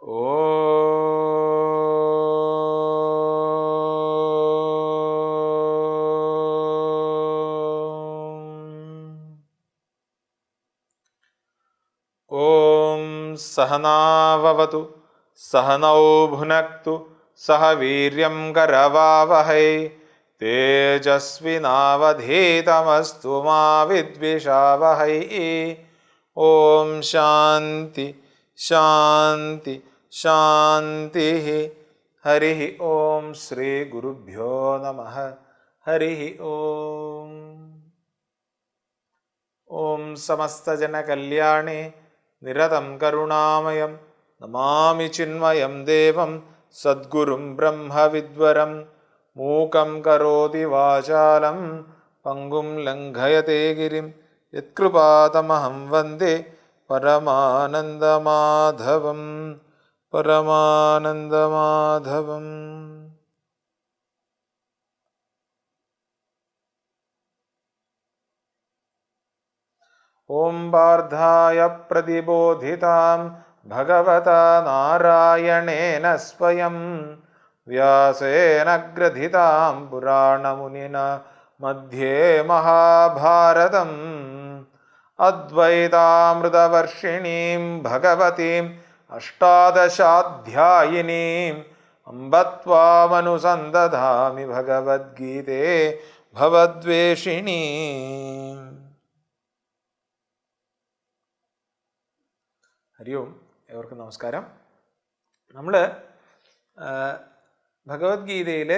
ഓം സഹനാവവതു സഹനൗ ഭുനക്തു സഹ വീര്യം കരവാവഹൈ തേജസ്വിനാവധീതമസ്തു മാ വിദ്വിഷാവഹൈ. ഓം ശാന്തി ശാന്തി ശാന്തി. ഹരി ഓം. ശ്രീ ഗുരുഭ്യോ നമഃ. ഹരി ഓം. ഓം സമസ്തജനകല്യാണേ നിരതം കരുണാമയം നമാമി ചിന്മയം ദേവം സദ്ഗുരും ബ്രഹ്മവിദ്വരം. മൂകം കരോതി വാചാലം പങ്കും ലംഘയത്തെ ഗിരിം യത്കൃപാതമഹം വന്ദേ പരമാനന്ദമാധവം. പരമാനന്ദമാധവം. ഓം പാർത്ഥായ പ്രതിബോധിതാം ഭഗവതാ നാരായണേന സ്വയം വ്യാസേന ഗ്രഥിതാം പുരാണമുനിന മധ്യേ മഹാഭാരതം. അദ്വൈതാമൃതവർഷിണീം ഭഗവതീം അഷ്ടാദശാധ്യായിനീം അംബ ത്വാമനുസന്തധാമി ഭഗവദ്ഗീതേ ഭവദ്വേഷിണീം. ഹരി ഓം. ഏവർക്കും നമസ്കാരം. നമ്മൾ ഭഗവത്ഗീതയിൽ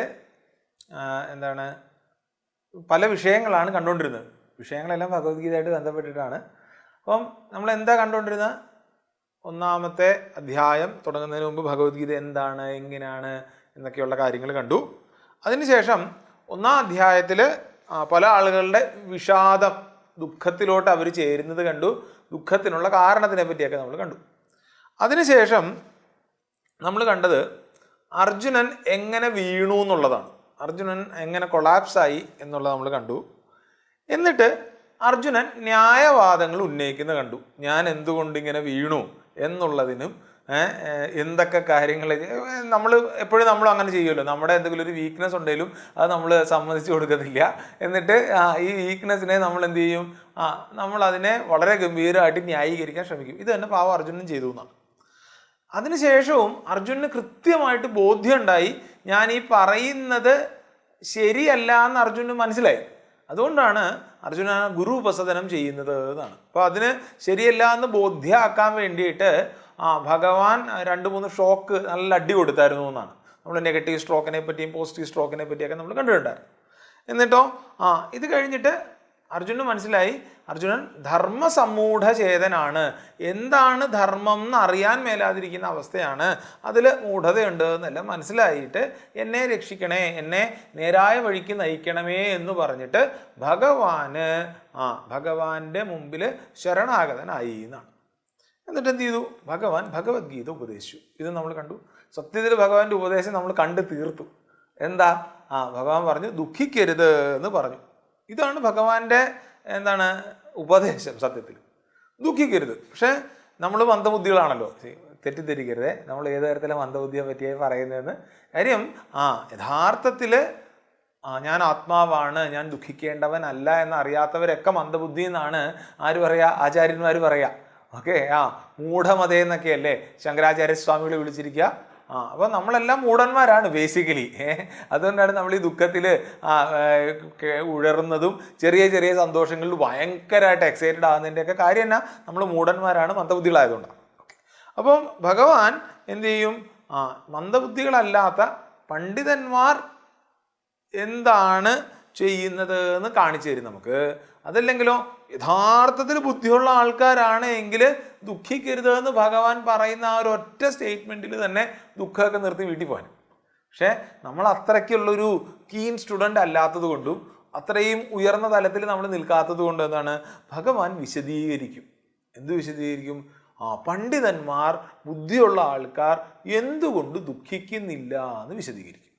പല വിഷയങ്ങളാണ് കണ്ടുകൊണ്ടിരുന്നത്. വിഷയങ്ങളെല്ലാം ഭഗവത്ഗീതയായിട്ട് ബന്ധപ്പെട്ടിട്ടാണ്. അപ്പം നമ്മൾ എന്താ കണ്ടുകൊണ്ടിരുന്നത്? ഒന്നാമത്തെ അധ്യായം തുടങ്ങുന്നതിന് മുമ്പ് ഭഗവത്ഗീത എന്താണ്, എങ്ങനെയാണ് എന്നൊക്കെയുള്ള കാര്യങ്ങൾ കണ്ടു. അതിനുശേഷം ഒന്നാം അധ്യായത്തിൽ പല ആളുകളുടെ വിഷാദം, ദുഃഖത്തിലോട്ട് അവർ ചേരുന്നത് കണ്ടു. ദുഃഖത്തിനുള്ള കാരണത്തിനെ പറ്റിയൊക്കെ നമ്മൾ കണ്ടു. അതിനുശേഷം നമ്മൾ കണ്ടത് അർജുനൻ എങ്ങനെ വീണു എന്നുള്ളതാണ്. അർജുനൻ എങ്ങനെ കൊളാപ്സായി എന്നുള്ളത് നമ്മൾ കണ്ടു. എന്നിട്ട് അർജുനൻ ന്യായവാദങ്ങൾ ഉന്നയിക്കുന്നത് കണ്ടു. ഞാൻ എന്തുകൊണ്ട് ഇങ്ങനെ വീണു എന്നുള്ളതിനും എന്തൊക്കെ കാര്യങ്ങൾ നമ്മൾ എപ്പോഴും നമ്മൾ അങ്ങനെ ചെയ്യുമല്ലോ. നമ്മുടെ എന്തെങ്കിലും ഒരു വീക്ക്നെസ് ഉണ്ടെങ്കിലും അത് നമ്മൾ സമ്മതിച്ചു കൊടുക്കത്തില്ല. എന്നിട്ട് ഈ വീക്ക്നെസ്സിനെ നമ്മൾ എന്ത് ചെയ്യും? നമ്മൾ അതിനെ വളരെ ഗംഭീരമായിട്ട് ന്യായീകരിക്കാൻ ശ്രമിക്കും. ഇത് തന്നെ പാവം അർജുനൻ ചെയ്തു എന്നാണ്. അതിനുശേഷവും അർജുനന് കൃത്യമായിട്ട് ബോധ്യമുണ്ടായി, ഞാൻ ഈ പറയുന്നത് ശരിയല്ല എന്ന് അർജുനന് മനസ്സിലായി. അതുകൊണ്ടാണ് അർജുന ഗുരു ഉപസദനം ചെയ്യുന്നത് എന്നാണ്. അപ്പോൾ അതിന് ശരിയല്ല എന്ന് ബോധ്യമാക്കാൻ വേണ്ടിയിട്ട് ഭഗവാൻ 2-3 ഷോക്ക് നല്ല അടി കൊടുത്തായിരുന്നു എന്നാണ്. നമ്മൾ നെഗറ്റീവ് സ്ട്രോക്കിനെ പറ്റിയും പോസിറ്റീവ് സ്ട്രോക്കിനെ പറ്റിയൊക്കെ നമ്മൾ കണ്ടിട്ടുണ്ടായിരുന്നു. എന്നിട്ടോ ഇത് കഴിഞ്ഞിട്ട് അർജുനന് മനസ്സിലായി, അർജുനൻ ധർമ്മസമ്മൂഢചേതനാണ്. എന്താണ് ധർമ്മം എന്ന് അറിയാൻ മേലാതിരിക്കുന്ന അവസ്ഥയാണ്, അതിൽ മൂഢതയുണ്ട് എന്നെല്ലാം മനസ്സിലായിട്ട് എന്നെ രക്ഷിക്കണേ, എന്നെ നേരായ വഴിക്ക് നയിക്കണമേ എന്ന് പറഞ്ഞിട്ട് ഭഗവാന്റെ മുമ്പിൽ ശരണാഗതനായി എന്നാണ്. എന്നിട്ട് എന്ത് ചെയ്തു? ഭഗവാൻ ഭഗവത്ഗീത ഉപദേശിച്ചു. ഇത് നമ്മൾ കണ്ടു. സത്യത്തിൽ ഭഗവാന്റെ ഉപദേശം നമ്മൾ കണ്ടു തീർത്തു. എന്താ? ഭഗവാൻ പറഞ്ഞു ദുഃഖിക്കരുത് എന്ന് പറഞ്ഞു. ഇതാണ് ഭഗവാന്റെ ഉപദേശം. സത്യത്തിൽ ദുഃഖിക്കരുത്. പക്ഷേ നമ്മൾ മന്ദബുദ്ധികളാണല്ലോ, തെറ്റിദ്ധരിക്കരുതേ. നമ്മൾ ഏത് തരത്തിലെ മന്ദബുദ്ധിയെ പറ്റിയായി പറയുന്നതെന്ന്. കാര്യം യഥാർത്ഥത്തിൽ ഞാൻ ആത്മാവാണ്, ഞാൻ ദുഃഖിക്കേണ്ടവനല്ല എന്നറിയാത്തവരൊക്കെ മന്ദബുദ്ധി എന്നാണ് ആര് പറയുക? ആചാര്യന്മാർ പറയുക. ഓക്കെ, മൂഢമതേ എന്നൊക്കെയല്ലേ ശങ്കരാചാര്യസ്വാമികൾ വിളിച്ചിരിക്കുക. അപ്പോൾ നമ്മളെല്ലാം മൂഢന്മാരാണ് ബേസിക്കലി. അതുകൊണ്ടാണ് നമ്മൾ ഈ ദുഃഖത്തിൽ ഉഴറുന്നതും ചെറിയ ചെറിയ സന്തോഷങ്ങളിൽ ഭയങ്കരമായിട്ട് എക്സൈറ്റഡ് ആകുന്നതിൻ്റെയൊക്കെ കാര്യം എന്നാ? നമ്മൾ മൂഢന്മാരാണ്, മന്ദബുദ്ധികളായതുകൊണ്ടാണ്. അപ്പം ഭഗവാൻ എന്തു ചെയ്യും? മന്ദബുദ്ധികളല്ലാത്ത പണ്ഡിതന്മാർ എന്താണ് ചെയ്യുന്നത് എന്ന് കാണിച്ചു തരും നമുക്ക്. അതല്ലെങ്കിലോ യഥാർത്ഥത്തിൽ ബുദ്ധിയുള്ള ആൾക്കാരാണ് എങ്കിൽ ദുഃഖിക്കരുത് എന്ന് ഭഗവാൻ പറയുന്ന ആ ഒരൊറ്റ സ്റ്റേറ്റ്മെൻറ്റിൽ തന്നെ ദുഃഖമൊക്കെ നിർത്തി വീട്ടിൽ പോകാൻ. പക്ഷേ നമ്മൾ അത്രയ്ക്കുള്ളൊരു കീൻ സ്റ്റുഡൻ്റ് അല്ലാത്തത് കൊണ്ടും അത്രയും ഉയർന്ന തലത്തിൽ നമ്മൾ നിൽക്കാത്തത് കൊണ്ട് എന്താണ് ഭഗവാൻ വിശദീകരിക്കും. എന്ത് വിശദീകരിക്കും? പണ്ഡിതന്മാർ, ബുദ്ധിയുള്ള ആൾക്കാർ എന്തുകൊണ്ട് ദുഃഖിക്കുന്നില്ല എന്ന് വിശദീകരിക്കും.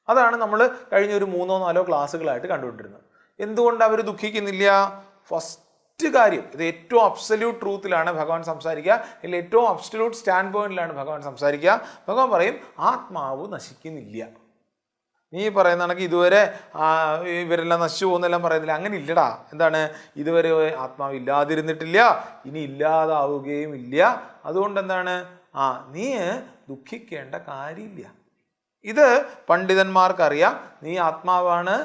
അതാണ് നമ്മൾ കഴിഞ്ഞ ഒരു 3-4 ക്ലാസ്സുകളായിട്ട് കണ്ടുകൊണ്ടിരുന്നത്. എന്തുകൊണ്ട് അവർ ദുഃഖിക്കുന്നില്ല? ഫസ്റ്റ് കാര്യം, ഇത് ഏറ്റവും അബ്സല്യൂട്ട് ട്രൂത്തിലാണ് ഭഗവാൻ സംസാരിക്കുക, അല്ലെങ്കിൽ ഏറ്റവും അബ്സല്യൂട്ട് സ്റ്റാൻഡ് പോയിന്റിലാണ് ഭഗവാൻ സംസാരിക്കുക. ഭഗവാൻ പറയും ആത്മാവ് നശിക്കുന്നില്ല. നീ പറയുന്ന കണക്ക് ഇതുവരെ ഇവരെല്ലാം നശിച്ചു പോകുന്നെല്ലാം പറയുന്നില്ല, അങ്ങനെ ഇല്ലടാ. എന്താണ്, ഇതുവരെ ആത്മാവ് ഇല്ലാതിരുന്നിട്ടില്ല, ഇനി ഇല്ലാതാവുകയും ഇല്ല. അതുകൊണ്ട് എന്താണ്, നീ ദുഃഖിക്കേണ്ട കാര്യമില്ല. ഇത് പണ്ഡിതന്മാർക്കറിയാം. നീ ആത്മാവാണ്,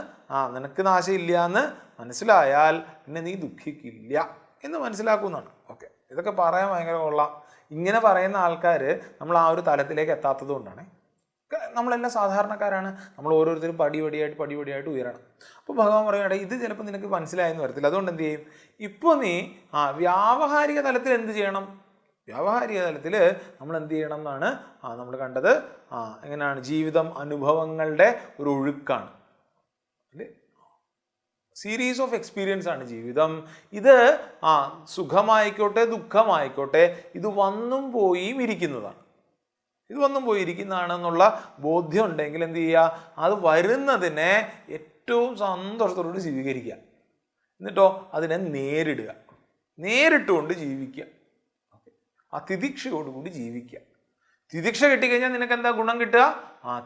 നിനക്ക് നാശമില്ല എന്ന് മനസ്സിലായാൽ പിന്നെ നീ ദുഃഖിക്കില്ല എന്ന് മനസ്സിലാക്കുന്നതാണ്. ഓക്കെ, ഇതൊക്കെ പറയാൻ ഭയങ്കര കൊള്ളാം. ഇങ്ങനെ പറയുന്ന ആൾക്കാർ നമ്മൾ ആ ഒരു തലത്തിലേക്ക് എത്താത്തത് കൊണ്ടാണ്. നമ്മളെല്ലാം സാധാരണക്കാരാണ്, നമ്മൾ ഓരോരുത്തരും പടിപടിയായിട്ട് ഉയരണം. അപ്പോൾ ഭഗവാൻ പറയുകയാണെ ഇത് ചിലപ്പോൾ നിനക്ക് മനസ്സിലായെന്ന് വരത്തില്ല. അതുകൊണ്ട് എന്ത് ചെയ്യും, ഇപ്പോൾ നീ വ്യാവഹാരിക തലത്തിൽ എന്ത് ചെയ്യണം, വ്യാവഹാരിക തലത്തിൽ നമ്മൾ എന്ത് ചെയ്യണം എന്നാണ് നമ്മൾ കണ്ടത്. എങ്ങനെയാണ്, ജീവിതം അനുഭവങ്ങളുടെ ഒരു ഒഴുക്കാണ്, അല്ലേ, സീരീസ് ഓഫ് എക്സ്പീരിയൻസ് ആണ് ജീവിതം. ഇത് സുഖമായിക്കോട്ടെ ദുഃഖമായിക്കോട്ടെ ഇത് വന്നും പോയും ഇരിക്കുന്നതാണ്. ഇത് വന്നും പോയി ഇരിക്കുന്നതാണെന്നുള്ള ബോധ്യം ഉണ്ടെങ്കിൽ എന്ത് ചെയ്യുക, അത് വരുന്നതിനെ ഏറ്റവും സന്തോഷത്തോടുകൂടി സ്വീകരിക്കുക. എന്നിട്ടോ അതിനെ നേരിട്ടുകൊണ്ട് ജീവിക്കുക. ആ തിദിക്ഷയോടുകൂടി ജീവിക്കുക. തിദിക്ഷ കിട്ടിക്കഴിഞ്ഞാൽ നിനക്ക് എന്താ ഗുണം കിട്ടുക,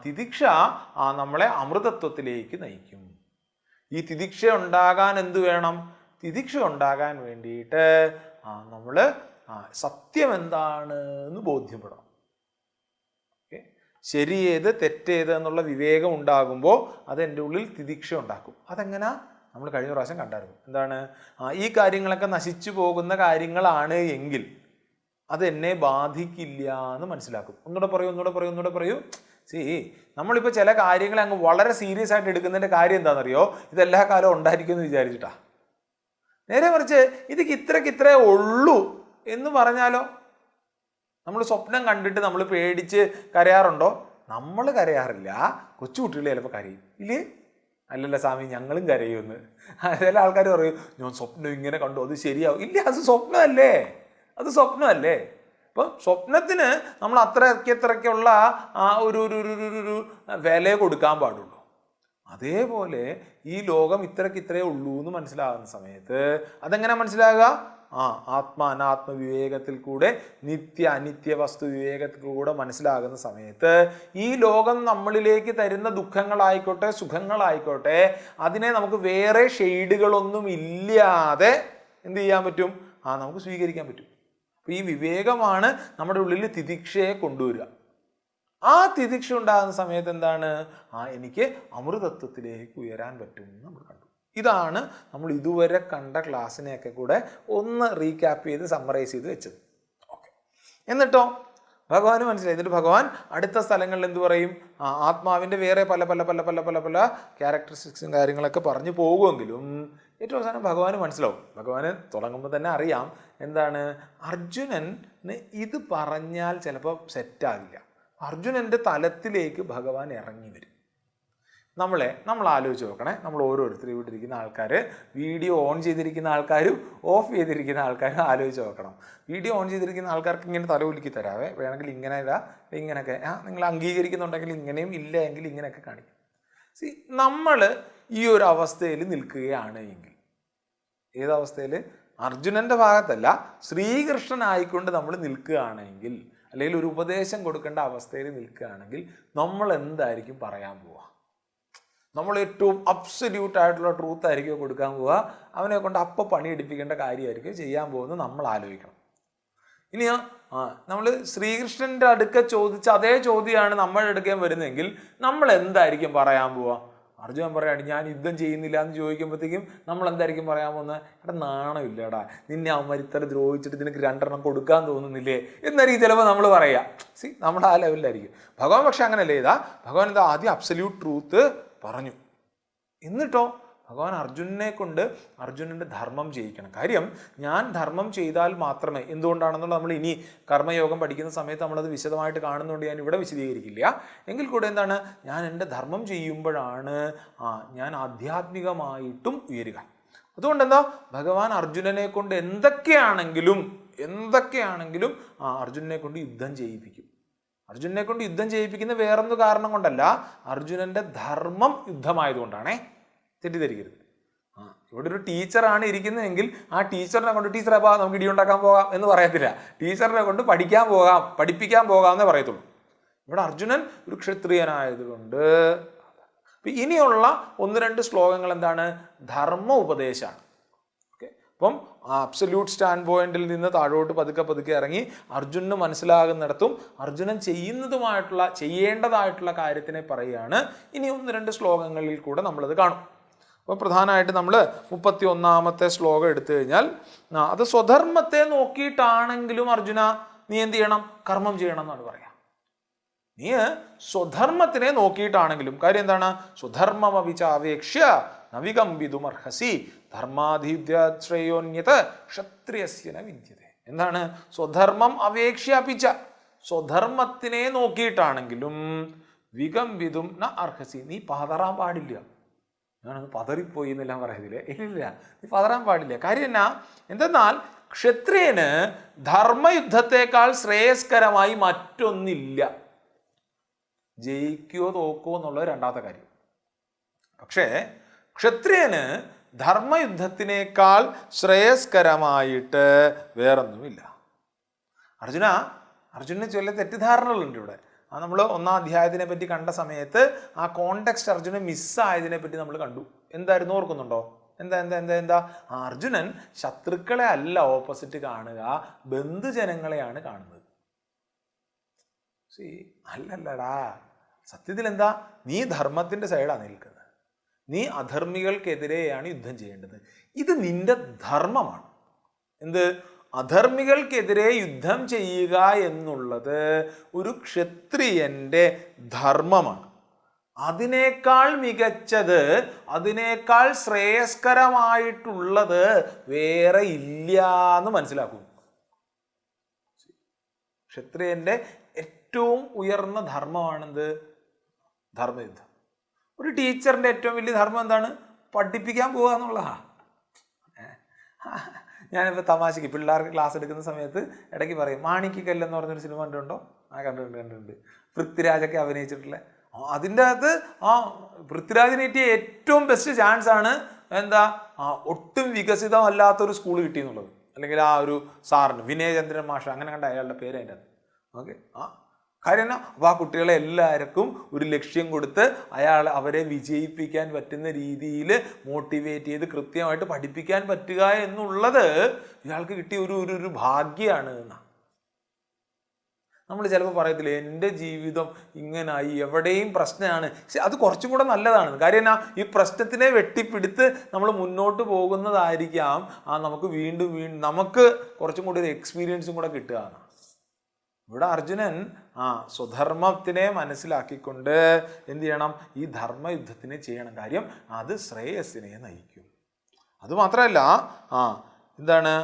തിദിക്ഷ നമ്മളെ അമൃതത്വത്തിലേക്ക് നയിക്കും. ഈ തിദിക്ഷ ഉണ്ടാകാൻ എന്ത് വേണം, തിദിക്ഷ ഉണ്ടാകാൻ വേണ്ടിയിട്ട് നമ്മൾ സത്യം എന്താണ് എന്ന് ബോധ്യപ്പെടണം. ശരിയേത് തെറ്റേത് എന്നുള്ള വിവേകം ഉണ്ടാകുമ്പോൾ അതെൻ്റെ ഉള്ളിൽ തിദിക്ഷ ഉണ്ടാക്കും. അതെങ്ങനെ നമ്മൾ കഴിഞ്ഞ പ്രാവശ്യം കണ്ടായിരുന്നു. എന്താണ്, ഈ കാര്യങ്ങളൊക്കെ നശിച്ചു പോകുന്ന കാര്യങ്ങളാണ് എങ്കിൽ അത് എന്നെ ബാധിക്കില്ല എന്ന് മനസ്സിലാക്കും. ഒന്നുകൂടെ പറയൂ. നമ്മളിപ്പോൾ ചില കാര്യങ്ങളെ അങ്ങ് വളരെ സീരിയസ് ആയിട്ട് എടുക്കുന്നതിൻ്റെ കാര്യം എന്താണെന്നറിയോ, ഇതെല്ലാ കാലവും ഉണ്ടായിരിക്കുമെന്ന് വിചാരിച്ചിട്ടാ. നേരെ മറിച്ച് ഇതിക്ക് ഇത്രേ ഉള്ളൂ എന്ന് പറഞ്ഞാലോ, നമ്മൾ സ്വപ്നം കണ്ടിട്ട് നമ്മൾ പേടിച്ച് കരയാറുണ്ടോ? നമ്മൾ കരയാറില്ല, കൊച്ചുകുട്ടികൾ ചിലപ്പോൾ കരയും ഇല്ലേ? അല്ലല്ല സ്വാമി ഞങ്ങളും കരയുമെന്ന് ചില ആൾക്കാർ പറയും, ഞാൻ സ്വപ്നം ഇങ്ങനെ കണ്ടു, അത് ശരിയാവും. ഇല്ല, അത് സ്വപ്നമല്ലേ. അപ്പം സ്വപ്നത്തിന് നമ്മൾ അത്രയ്ക്കുള്ള ഒരു വില കൊടുക്കാൻ പാടുള്ളൂ. അതേപോലെ ഈ ലോകം ഇത്രയേ ഉള്ളൂ എന്ന് മനസ്സിലാകുന്ന സമയത്ത് അതെങ്ങനെ മനസ്സിലാകുക, ആത്മാനാത്മ വിവേകത്തിൽ കൂടെ, നിത്യ അനിത്യ വസ്തു വിവേകത്തിൽ കൂടെ മനസ്സിലാകുന്ന സമയത്ത് ഈ ലോകം നമ്മളിലേക്ക് തരുന്ന ദുഃഖങ്ങളായിക്കോട്ടെ സുഖങ്ങളായിക്കോട്ടെ അതിനെ നമുക്ക് വേറെ ഷെയ്ഡുകളൊന്നും ഇല്ലാതെ എന്ത് ചെയ്യാൻ പറ്റും, നമുക്ക് സ്വീകരിക്കാൻ പറ്റും. അപ്പോൾ ഈ വിവേകമാണ് നമ്മുടെ ഉള്ളിൽ തിദിക്ഷയെ കൊണ്ടുവരിക. ആ തിദിക്ഷ ഉണ്ടാകുന്ന സമയത്ത് എന്താണ്, എനിക്ക് അമൃതത്വത്തിലേക്ക് ഉയരാൻ പറ്റും എന്ന് നമ്മൾ കണ്ടു. ഇതാണ് നമ്മൾ ഇതുവരെ കണ്ട ക്ലാസ്സിനെയൊക്കെ കൂടെ ഒന്ന് റീക്യാപ്പ് ചെയ്ത് സമ്മറൈസ് ചെയ്ത് വെച്ചത്. ഓക്കെ, എന്നിട്ടോ ഭഗവാന് മനസ്സിലായി. എന്നിട്ട് ഭഗവാൻ അടുത്ത സ്ഥലങ്ങളിൽ എന്ത് പറയും, ആത്മാവിൻ്റെ വേറെ പല പല പല പല പല പല ക്യാരക്ടറിസ്റ്റിക്സും കാര്യങ്ങളൊക്കെ പറഞ്ഞു പോകുമെങ്കിലും ഏറ്റവും അവസാനം ഭഗവാന് മനസ്സിലാവും. ഭഗവാന് തുടങ്ങുമ്പോൾ തന്നെ അറിയാം എന്താണ്, അർജുനന് ഇത് പറഞ്ഞാൽ ചിലപ്പോൾ സെറ്റാകില്ല. അർജുനൻ്റെ തലത്തിലേക്ക് ഭഗവാൻ ഇറങ്ങി വരും. നമ്മൾ ആലോചിച്ച് നോക്കണേ, നമ്മൾ ഓരോരുത്തരും ഇവിടെ ഇരിക്കുന്ന ആൾക്കാർ, വീഡിയോ ഓൺ ചെയ്തിരിക്കുന്ന ആൾക്കാരും ഓഫ് ചെയ്തിരിക്കുന്ന ആൾക്കാരും ആലോചിച്ച് നോക്കണം. വീഡിയോ ഓൺ ചെയ്തിരിക്കുന്ന ആൾക്കാർക്ക് ഇങ്ങനെ തലകുലുക്കി തരാവേ, വേണമെങ്കിൽ ഇങ്ങനെ ഇതാ, ഇങ്ങനെയൊക്കെ നിങ്ങൾ അംഗീകരിക്കുന്നുണ്ടെങ്കിൽ ഇങ്ങനെയും, ഇല്ല എങ്കിൽ ഇങ്ങനെയൊക്കെ കാണിക്കും. നമ്മൾ ഈ ഒരു അവസ്ഥയിൽ നിൽക്കുകയാണ് എങ്കിൽ, ഏതവസ്ഥയിൽ, അർജുനൻ്റെ ഭാഗത്തല്ല, ശ്രീകൃഷ്ണനായിക്കൊണ്ട് നമ്മൾ നിൽക്കുകയാണെങ്കിൽ, അല്ലെങ്കിൽ ഒരു ഉപദേശം കൊടുക്കേണ്ട അവസ്ഥയിൽ നിൽക്കുകയാണെങ്കിൽ നമ്മൾ എന്തായിരിക്കും പറയാൻ പോവുക? നമ്മൾ ഏറ്റവും അബ്സല്യൂട്ട് ആയിട്ടുള്ള ട്രൂത്ത് ആയിരിക്കും കൊടുക്കാൻ പോവുക. അവനെ കൊണ്ട് അപ്പം പണിയെടുപ്പിക്കേണ്ട കാര്യമായിരിക്കും ചെയ്യാൻ പോകുന്നത് നമ്മൾ ആലോചിക്കണം. ഇനിയോ നമ്മൾ ശ്രീകൃഷ്ണൻ്റെ അടുക്ക ചോദിച്ച അതേ ചോദ്യമാണ് നമ്മുടെ അടുക്കാൻ വരുന്നതെങ്കിൽ നമ്മൾ എന്തായിരിക്കും പറയാൻ പോവുക? അർജുനൻ പറയാണ് ഞാൻ യുദ്ധം ചെയ്യുന്നില്ല എന്ന് ചോദിക്കുമ്പോഴത്തേക്കും നമ്മൾ എന്തായിരിക്കും പറയാൻ പോകുന്നത്? എടാ നാണമില്ലടാ, നിന്നെ അവന്മാർ ഇത്ര ദ്രോഹിച്ചിട്ട് നിനക്ക് 2 എണ്ണം കൊടുക്കാൻ തോന്നുന്നില്ലേ എന്നായിരിക്കും ചിലപ്പോൾ നമ്മൾ പറയുക. നമ്മൾ ആ ലെവലിലായിരിക്കും. ഭഗവാൻ പക്ഷെ അങ്ങനെയല്ലേ ചെയ്താ, ഭഗവാൻ എന്താ ആദ്യം അബ്സല്യൂട്ട് ട്രൂത്ത് പറഞ്ഞു. എന്നിട്ടോ ഭഗവാൻ അർജുനനെ കൊണ്ട് അർജുനൻ്റെ ധർമ്മം ചെയ്യിക്കണം. കാര്യം ഞാൻ ധർമ്മം ചെയ്താൽ മാത്രമേ, എന്തുകൊണ്ടാണെന്നുള്ളത് നമ്മൾ ഇനി കർമ്മയോഗം പഠിക്കുന്ന സമയത്ത് നമ്മളത് വിശദമായിട്ട് കാണുന്നതുകൊണ്ട് ഞാൻ ഇവിടെ വിശദീകരിക്കില്ല. എങ്കിൽ കൂടെ എന്താണ്, ഞാൻ എൻ്റെ ധർമ്മം ചെയ്യുമ്പോഴാണ് ഞാൻ ആധ്യാത്മികമായിട്ടും ഉയരുക. അതുകൊണ്ട് എന്താ, ഭഗവാൻ അർജുനനെ കൊണ്ട് എന്തൊക്കെയാണെങ്കിലും അർജുനനെ കൊണ്ട് യുദ്ധം ചെയ്യിപ്പിക്കും. അർജുനനെ കൊണ്ട് യുദ്ധം ചെയ്യിപ്പിക്കുന്ന വേറൊന്നും കാരണം കൊണ്ടല്ല, അർജുനൻ്റെ ധർമ്മം യുദ്ധമായതുകൊണ്ടാണേ, തെറ്റിദ്ധരിക്കരുത്. ഇവിടെ ഒരു ടീച്ചറാണ് ഇരിക്കുന്നതെങ്കിൽ ആ ടീച്ചറിനെ കൊണ്ട് ടീച്ചറെ നമുക്ക് ഇടിയുണ്ടാക്കാൻ പോകാം എന്ന് പറയത്തില്ല. ടീച്ചറിനെ കൊണ്ട് പഠിക്കാൻ പോകാം, പഠിപ്പിക്കാൻ പോകാം എന്നേ പറയത്തുള്ളൂ. ഇവിടെ അർജുനൻ ഒരു ക്ഷത്രിയനായതുകൊണ്ട് ഇനിയുള്ള 1-2 ശ്ലോകങ്ങൾ എന്താണ്? ധർമ്മ ഉപദേശമാണ്. ഓക്കെ, അപ്പം അബ്സല്യൂട്ട് സ്റ്റാൻഡ് പോയിന്റിൽ നിന്ന് താഴോട്ട് പതുക്കെ പതുക്കെ ഇറങ്ങി അർജുനന് മനസ്സിലാകുന്നിടത്തും അർജുനൻ ചെയ്യേണ്ടതായിട്ടുള്ള കാര്യത്തിനെ പറയുകയാണ്. ഇനി 1-2 ശ്ലോകങ്ങളിൽ കൂടെ നമ്മളത് കാണും. അപ്പോൾ പ്രധാനമായിട്ട് നമ്മൾ 31-ാമത്തെ ശ്ലോകം എടുത്തു കഴിഞ്ഞാൽ അത് സ്വധർമ്മത്തെ നോക്കിയിട്ടാണെങ്കിലും അർജുന നീ എന്ത് ചെയ്യണം? കർമ്മം ചെയ്യണം എന്നാണ് പറയുക. നീ സ്വധർമ്മത്തിനെ നോക്കിയിട്ടാണെങ്കിലും, കാര്യം എന്താണ്? സ്വധർമ്മമവിചാവേക്ഷ്യ നവികമ്പിതുമർഹസി ധർമാധിദ്യശ്രേയോന്യത് ക്ഷത്രിയസ്യ ന വിദ്യതേ. എന്താണ്? സ്വധർമ്മം അവേക്ഷ്യാപിച്ച, സ്വധർമ്മത്തിനെ നോക്കിയിട്ടാണെങ്കിലും വികമ്പിതും ന അർഹസി, നീ പതറാൻ പാടില്ല. ഞാനത് പതറിപ്പോയി എന്നെല്ലാം പറയുന്നില്ലേ? ഇല്ല, നീ പതറാൻ പാടില്ല. കാര്യം എന്നാ? എന്തെന്നാൽ ക്ഷത്രിയന് ധർമ്മയുദ്ധത്തെക്കാൾ ശ്രേയസ്കരമായി മറ്റൊന്നില്ല. ജയിക്കുകയോ തോക്കുകയോ എന്നുള്ളത് രണ്ടാമത്തെ കാര്യം. പക്ഷേ ക്ഷത്രിയന് ധർമ്മയുദ്ധത്തിനേക്കാൾ ശ്രേയസ്കരമായിട്ട് വേറൊന്നുമില്ല. അർജുനന് ചില തെറ്റിദ്ധാരണകളുണ്ട് ഇവിടെ. നമ്മൾ 1-ാം അധ്യായത്തിനെ പറ്റി കണ്ട സമയത്ത് ആ കോണ്ടെക്സ്റ്റ് അർജുനൻ മിസ്സായതിനെ പറ്റി നമ്മൾ കണ്ടു. എന്തായിരുന്നു? ഓർക്കുന്നുണ്ടോ? എന്താ അർജുനൻ ശത്രുക്കളെ അല്ല ഓപ്പോസിറ്റ് കാണുക, ബന്ധുജനങ്ങളെയാണ് കാണുന്നത്. അല്ലല്ലടാ, സത്യത്തിൽ എന്താ? നീ ധർമ്മത്തിന്റെ സൈഡാണ് നിൽക്കുന്നത്. നീ അധർമ്മികൾക്കെതിരെയാണ് യുദ്ധം ചെയ്യേണ്ടത്. ഇത് നിന്റെ ധർമ്മമാണ്. എന്ത്? അധർമ്മികൾക്കെതിരെ യുദ്ധം ചെയ്യുക എന്നുള്ളത് ഒരു ക്ഷത്രിയന്റെ ധർമ്മമാണ്. അതിനേക്കാൾ മികച്ചത്, അതിനേക്കാൾ ശ്രേയസ്കരമായിട്ടുള്ളത് വേറെ ഇല്ല എന്ന് മനസ്സിലാക്കുന്നു. ക്ഷത്രിയന്റെ ഏറ്റവും ഉയർന്ന ധർമ്മമാണെന്ത്? ധർമ്മയുദ്ധം. ഒരു ടീച്ചറിന്റെ ഏറ്റവും വലിയ ധർമ്മം എന്താണ്? പഠിപ്പിക്കാൻ പോവുക എന്നുള്ളതാണ്. ഞാനിപ്പോൾ തമാശയ്ക്ക് പിള്ളേർക്ക് ക്ലാസ് എടുക്കുന്ന സമയത്ത് ഇടയ്ക്ക് പറയും, മാണിക്കക്കല്ല് എന്ന് പറഞ്ഞൊരു സിനിമ കണ്ടിട്ടുണ്ടോ? കണ്ടിട്ടുണ്ട്. പൃഥ്വിരാജൊക്കെ അഭിനയിച്ചിട്ടുള്ള. അതിൻ്റെ അകത്ത് പൃഥ്വിരാജിന് കിട്ടിയ ഏറ്റവും ബെസ്റ്റ് ചാൻസ് ആണ് എന്താ? ഒട്ടും വികസിതമല്ലാത്തൊരു സ്കൂൾ കിട്ടിയെന്നുള്ളത്. അല്ലെങ്കിൽ ആ ഒരു സാറിന് വിനയചന്ദ്രൻ മാഷ, അങ്ങനെ കണ്ട അയാളുടെ പേര് അതിൻ്റെ അത്. ഓക്കെ, കാര്യം എന്നാ? അപ്പോൾ ആ കുട്ടികളെ എല്ലാവർക്കും ഒരു ലക്ഷ്യം കൊടുത്ത് അവരെ വിജയിപ്പിക്കാൻ പറ്റുന്ന രീതിയിൽ മോട്ടിവേറ്റ് ചെയ്ത് കൃത്യമായിട്ട് പഠിപ്പിക്കാൻ പറ്റുക എന്നുള്ളത് ഇയാൾക്ക് കിട്ടിയ ഒരു ഭാഗ്യമാണ് എന്നാണ്. നമ്മൾ ചിലപ്പോൾ പറയത്തില്ലേ, എൻ്റെ ജീവിതം ഇങ്ങനായി, എവിടെയും പ്രശ്നമാണ്. പക്ഷെ അത് കുറച്ചും കൂടെ നല്ലതാണ്. കാര്യം എന്നാ? ഈ പ്രശ്നത്തിനെ വെട്ടിപ്പിടുത്ത് നമ്മൾ മുന്നോട്ട് പോകുന്നതായിരിക്കാം നമുക്ക് വീണ്ടും നമുക്ക് കുറച്ചും കൂടി ഒരു എക്സ്പീരിയൻസും കൂടെ കിട്ടുകയാണ്. ഇവിടെ അർജുനൻ സ്വധർമ്മത്തിനെ മനസ്സിലാക്കിക്കൊണ്ട് എന്ത് ചെയ്യണം? ഈ ധർമ്മയുദ്ധത്തിനെ ചെയ്യണം. കാര്യം അത് ശ്രേയസ്സിനെ നയിക്കും. അതുമാത്രമല്ല എന്താണ്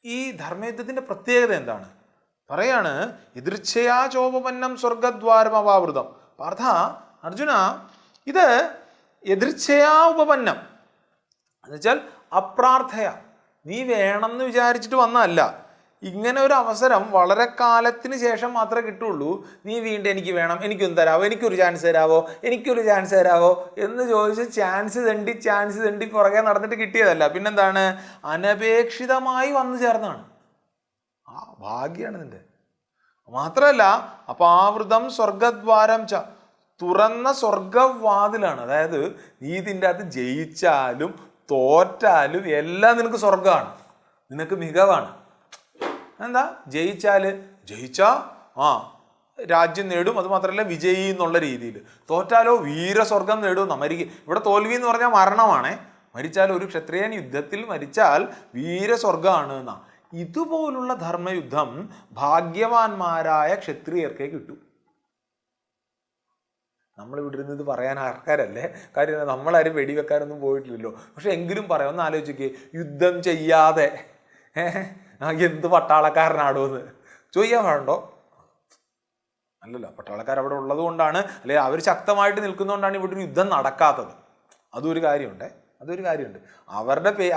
ഈ ധർമ്മയുദ്ധത്തിൻ്റെ പ്രത്യേകത എന്താണ്? പറയാണ്, എതിർച്ഛയാ ചോപപന്നം സ്വർഗദ്വാരം അവാവൃതം. പാർത്ഥ, അർജുന, ഇത് എതിർച്ഛയാ ഉപപന്നം എന്നുവെച്ചാൽ അപ്രാർത്ഥയ, നീ വേണമെന്ന് വിചാരിച്ചിട്ട് വന്നതല്ല. ഇങ്ങനെ ഒരു അവസരം വളരെ കാലത്തിന് ശേഷം മാത്രമേ കിട്ടുള്ളൂ. നീ വീണ്ടും എനിക്ക് വേണം, എനിക്കൊന്ന് തരാവോ, എനിക്കൊരു ചാൻസ് തരാവോ എന്ന് ചോദിച്ച് ചാൻസ് തണ്ടി പുറകെ നടന്നിട്ട് കിട്ടിയതല്ല. പിന്നെന്താണ്? അനപേക്ഷിതമായി വന്നു ചേർന്നാണ്. ഭാഗ്യമാണ് നിന്റെ. മാത്രമല്ല അപാവൃതം സ്വർഗദ്വാരം ച, തുറന്ന സ്വർഗവാതിലാണ്. അതായത് നീ ഇതിൻ്റെ അകത്ത് ജയിച്ചാലും തോറ്റാലും എല്ലാം നിനക്ക് സ്വർഗമാണ്, നിനക്ക് മികവാണ്. എന്താ? ജയിച്ചാ രാജ്യം നേടും. അത് മാത്രമല്ല വിജയി എന്നുള്ള രീതിയിൽ. തോറ്റാലോ വീരസ്വർഗം നേടും. ഇവിടെ തോൽവി എന്ന് പറഞ്ഞാൽ മരണമാണേ. മരിച്ചാൽ ഒരു ക്ഷത്രിയൻ യുദ്ധത്തിൽ മരിച്ചാൽ വീരസ്വർഗമാണ് എന്നാ. ഇതുപോലുള്ള ധർമ്മയുദ്ധം ഭാഗ്യവാന്മാരായ ക്ഷത്രിയർക്കേ കിട്ടൂ. നമ്മൾ ഇവിടെ ഇരുന്ന് ഇത് പറയാൻ ആൾക്കാരല്ലേ, കാര്യം നമ്മളാരും വെടിവെക്കാനൊന്നും പോയിട്ടില്ലല്ലോ. പക്ഷെ എങ്കിലും പറയാം, ഒന്ന് ആലോചിക്കേ, യുദ്ധം ചെയ്യാതെ എന്ത് പട്ടാളക്കാരനാടോ എന്ന് ചോദിക്കാൻ വേണ്ടോ? അല്ലല്ലോ, പട്ടാളക്കാർ അവിടെ ഉള്ളത് കൊണ്ടാണ്, അല്ലെങ്കിൽ അവർ ശക്തമായിട്ട് നിൽക്കുന്നതുകൊണ്ടാണ് ഇവിടെ ഒരു യുദ്ധം നടക്കാത്തത്. അതൊരു കാര്യമുണ്ട്.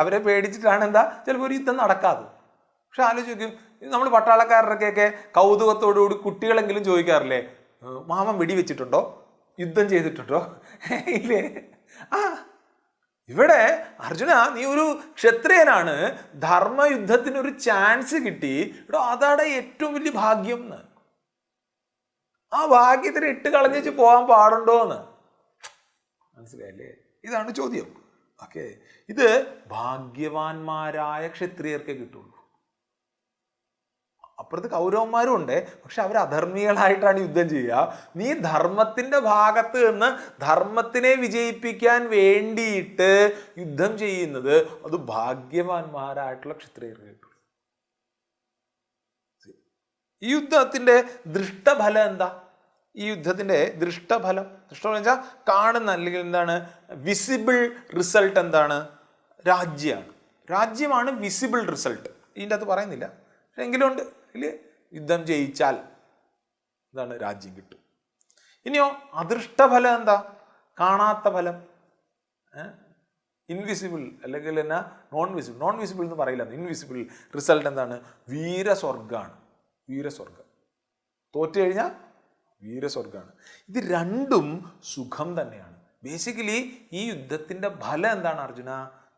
അവരെ പേടിച്ചിട്ടാണ് എന്താ ചിലപ്പോൾ ഒരു യുദ്ധം നടക്കാത്തത്. പക്ഷെ ആലോചിക്കും, നമ്മൾ പട്ടാളക്കാരുടെയൊക്കെ കൗതുകത്തോടുകൂടി കുട്ടികളെങ്കിലും ചോദിക്കാറില്ലേ, മാമൻ വെടിവെച്ചിട്ടുണ്ടോ, യുദ്ധം ചെയ്തിട്ടുണ്ടോ? ഇല്ലേ? ഇവിടെ അർജുന, നീ ഒരു ക്ഷത്രിയനാണ്, ധർമ്മയുദ്ധത്തിനൊരു ചാൻസ് കിട്ടി, ഇവിടെ അതാണ് ഏറ്റവും വലിയ ഭാഗ്യം എന്ന്. ആ ഭാഗ്യത്തിന് ഇട്ട് കളഞ്ഞിച്ച് പോകാൻ പാടുണ്ടോ എന്ന് മനസ്സിലായില്ലേ? ഇതാണ് ചോദ്യം. ഓക്കെ, ഇത് ഭാഗ്യവാന്മാരായ ക്ഷത്രിയർക്കേ കിട്ടുള്ളൂ. അപ്പുറത്ത് കൗരവന്മാരും ഉണ്ട്, പക്ഷെ അവർ അധർമ്മികളായിട്ടാണ് യുദ്ധം ചെയ്യുക. നീ ധർമ്മത്തിന്റെ ഭാഗത്ത് നിന്ന് ധർമ്മത്തിനെ വിജയിപ്പിക്കാൻ വേണ്ടിയിട്ട് യുദ്ധം ചെയ്യുന്നത് അത് ഭാഗ്യവാന്മാരായിട്ടുള്ള ക്ഷത്രിയർക്ക് കിട്ടും. ഈ യുദ്ധത്തിന്റെ ദൃഷ്ടഫലം എന്താ? ഈ യുദ്ധത്തിന്റെ ദൃഷ്ടഫലം വെച്ചാൽ കാണുന്ന, അല്ലെങ്കിൽ എന്താണ് വിസിബിൾ റിസൾട്ട് എന്താണ്? രാജ്യമാണ് വിസിബിൾ റിസൾട്ട്. ഇതിൻ്റെ അകത്ത് പറയുന്നില്ല, പക്ഷെ എങ്കിലും ഉണ്ട്. ഇതിൽ യുദ്ധം ജയിച്ചാൽ എന്താണ്? രാജ്യം കിട്ടും. ഇനിയോ അദൃഷ്ടഫലം എന്താ? കാണാത്ത ഫലം, ഇൻവിസിബിൾ, അല്ലെങ്കിൽ എന്നാ നോൺ വിസിബിൾ എന്ന് പറയില്ല. ഇൻവിസിബിൾ റിസൾട്ട് എന്താണ്? വീരസ്വർഗാണ്. വീരസ്വർഗം. തോറ്റു കഴിഞ്ഞാൽ വീരസ്വർഗാണ്. ഇത് രണ്ടും സുഖം തന്നെയാണ്. ബേസിക്കലി ഈ യുദ്ധത്തിൻ്റെ ഫലം എന്താണ് അർജുന?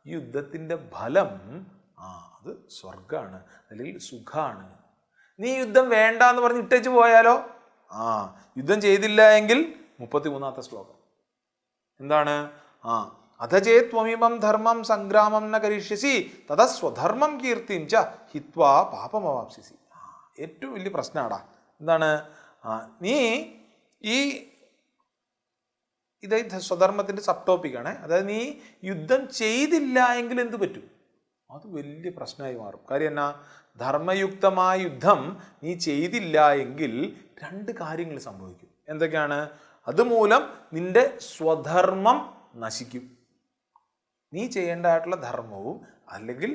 ഈ യുദ്ധത്തിൻ്റെ ഫലം അത് സ്വർഗാണ്, അല്ലെങ്കിൽ സുഖാണ്. നീ യുദ്ധം വേണ്ട എന്ന് പറഞ്ഞ് ഇട്ടേച്ച് പോയാലോ? യുദ്ധം ചെയ്തില്ല എങ്കിൽ 33ാമത്തെ ശ്ലോകം എന്താണ്? അധചേത്വമിമം ധർമ്മം സംഗ്രാമം ന കരിഷ്യസി തഥാ സ്വധർമ്മം കീർത്തിം ച ഹിത്വാ പാപമവാപ്സ്യസി. ഏറ്റവും വലിയ പ്രശ്നമാടാ. എന്താണ്? നീ ഇത് സ്വധർമ്മത്തിൻ്റെ സബ് ടോപ്പിക്കാണ്. അതായത് നീ യുദ്ധം ചെയ്തില്ല എങ്കിൽ എന്ത് പറ്റും? അത് വലിയ പ്രശ്നമായി മാറും. കാര്യം എന്നാ? ധർമ്മയുക്തമായ യുദ്ധം നീ ചെയ്തില്ല എങ്കിൽ 2 കാര്യങ്ങൾ സംഭവിക്കും. എന്തൊക്കെയാണ്? അതുമൂലം നിന്റെ സ്വധർമ്മം നശിക്കും. നീ ചെയ്യേണ്ടതായിട്ടുള്ള ധർമ്മവും, അല്ലെങ്കിൽ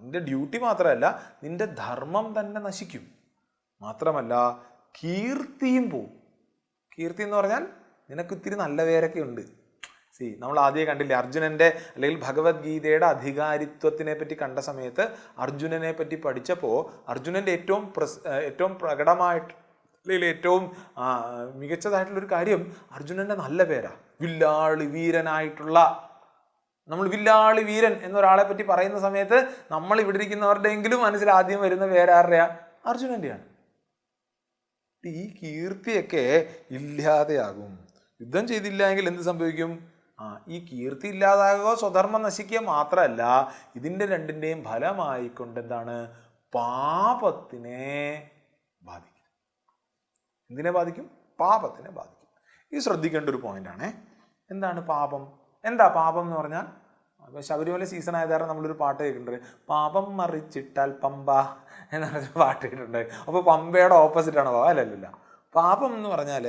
നിന്റെ ഡ്യൂട്ടി മാത്രമല്ല, നിന്റെ ധർമ്മം തന്നെ നശിക്കും. മാത്രമല്ല കീർത്തിയും പോവും. കീർത്തി എന്ന് പറഞ്ഞാൽ നിനക്ക് ഇത്തിരി നല്ല പേരൊക്കെ ഉണ്ട്. നമ്മൾ ആദ്യം കണ്ടില്ലേ അർജുനൻ്റെ, അല്ലെങ്കിൽ ഭഗവത്ഗീതയുടെ അധികാരിത്വത്തിനെ പറ്റി കണ്ട സമയത്ത് അർജുനനെ പറ്റി പഠിച്ചപ്പോൾ അർജുനൻ്റെ ഏറ്റവും പ്രകടമായിട്ട്, അല്ലെങ്കിൽ ഏറ്റവും മികച്ചതായിട്ടുള്ളൊരു കാര്യം അർജുനൻ്റെ നല്ല പേരാ. വില്ലാളി വീരനായിട്ടുള്ള, നമ്മൾ വില്ലാളി വീരൻ എന്നൊരാളെ പറ്റി പറയുന്ന സമയത്ത് നമ്മൾ ഇവിടെ ഇരിക്കുന്നവരുടെയെങ്കിലും മനസ്സിൽ ആദ്യം വരുന്ന പേരാരുടെയാ? അർജുനൻ്റെയാണ്. ഈ കീർത്തിയൊക്കെ ഇല്ലാതെയാകും. യുദ്ധം ചെയ്തില്ല എങ്കിൽ എന്ത് സംഭവിക്കും? ഈ കീർത്തി ഇല്ലാതാകുക, സ്വധർമ്മം നശിക്കുക മാത്രമല്ല, ഇതിൻ്റെ രണ്ടിൻ്റെയും ഫലമായിക്കൊണ്ട് എന്താണ്? പാപത്തിനെ ബാധിക്കും. എന്തിനെ ബാധിക്കും? പാപത്തിനെ ബാധിക്കും. ഇത് ശ്രദ്ധിക്കേണ്ട ഒരു പോയിന്റാണേ. എന്താണ് പാപം? എന്താ പാപം എന്ന് പറഞ്ഞാൽ? ശബരിമല സീസൺ ആയതാറ് നമ്മളൊരു പാട്ട് കേൾക്കുന്നുണ്ട്, പാപം മറിച്ചിട്ടാൽ പമ്പ എന്ന് പറഞ്ഞ പാട്ട് കേട്ടിട്ടുണ്ട്. അപ്പോൾ പമ്പയുടെ ഓപ്പോസിറ്റാണ് പാപം? അല്ലല്ല. പാപം എന്ന് പറഞ്ഞാൽ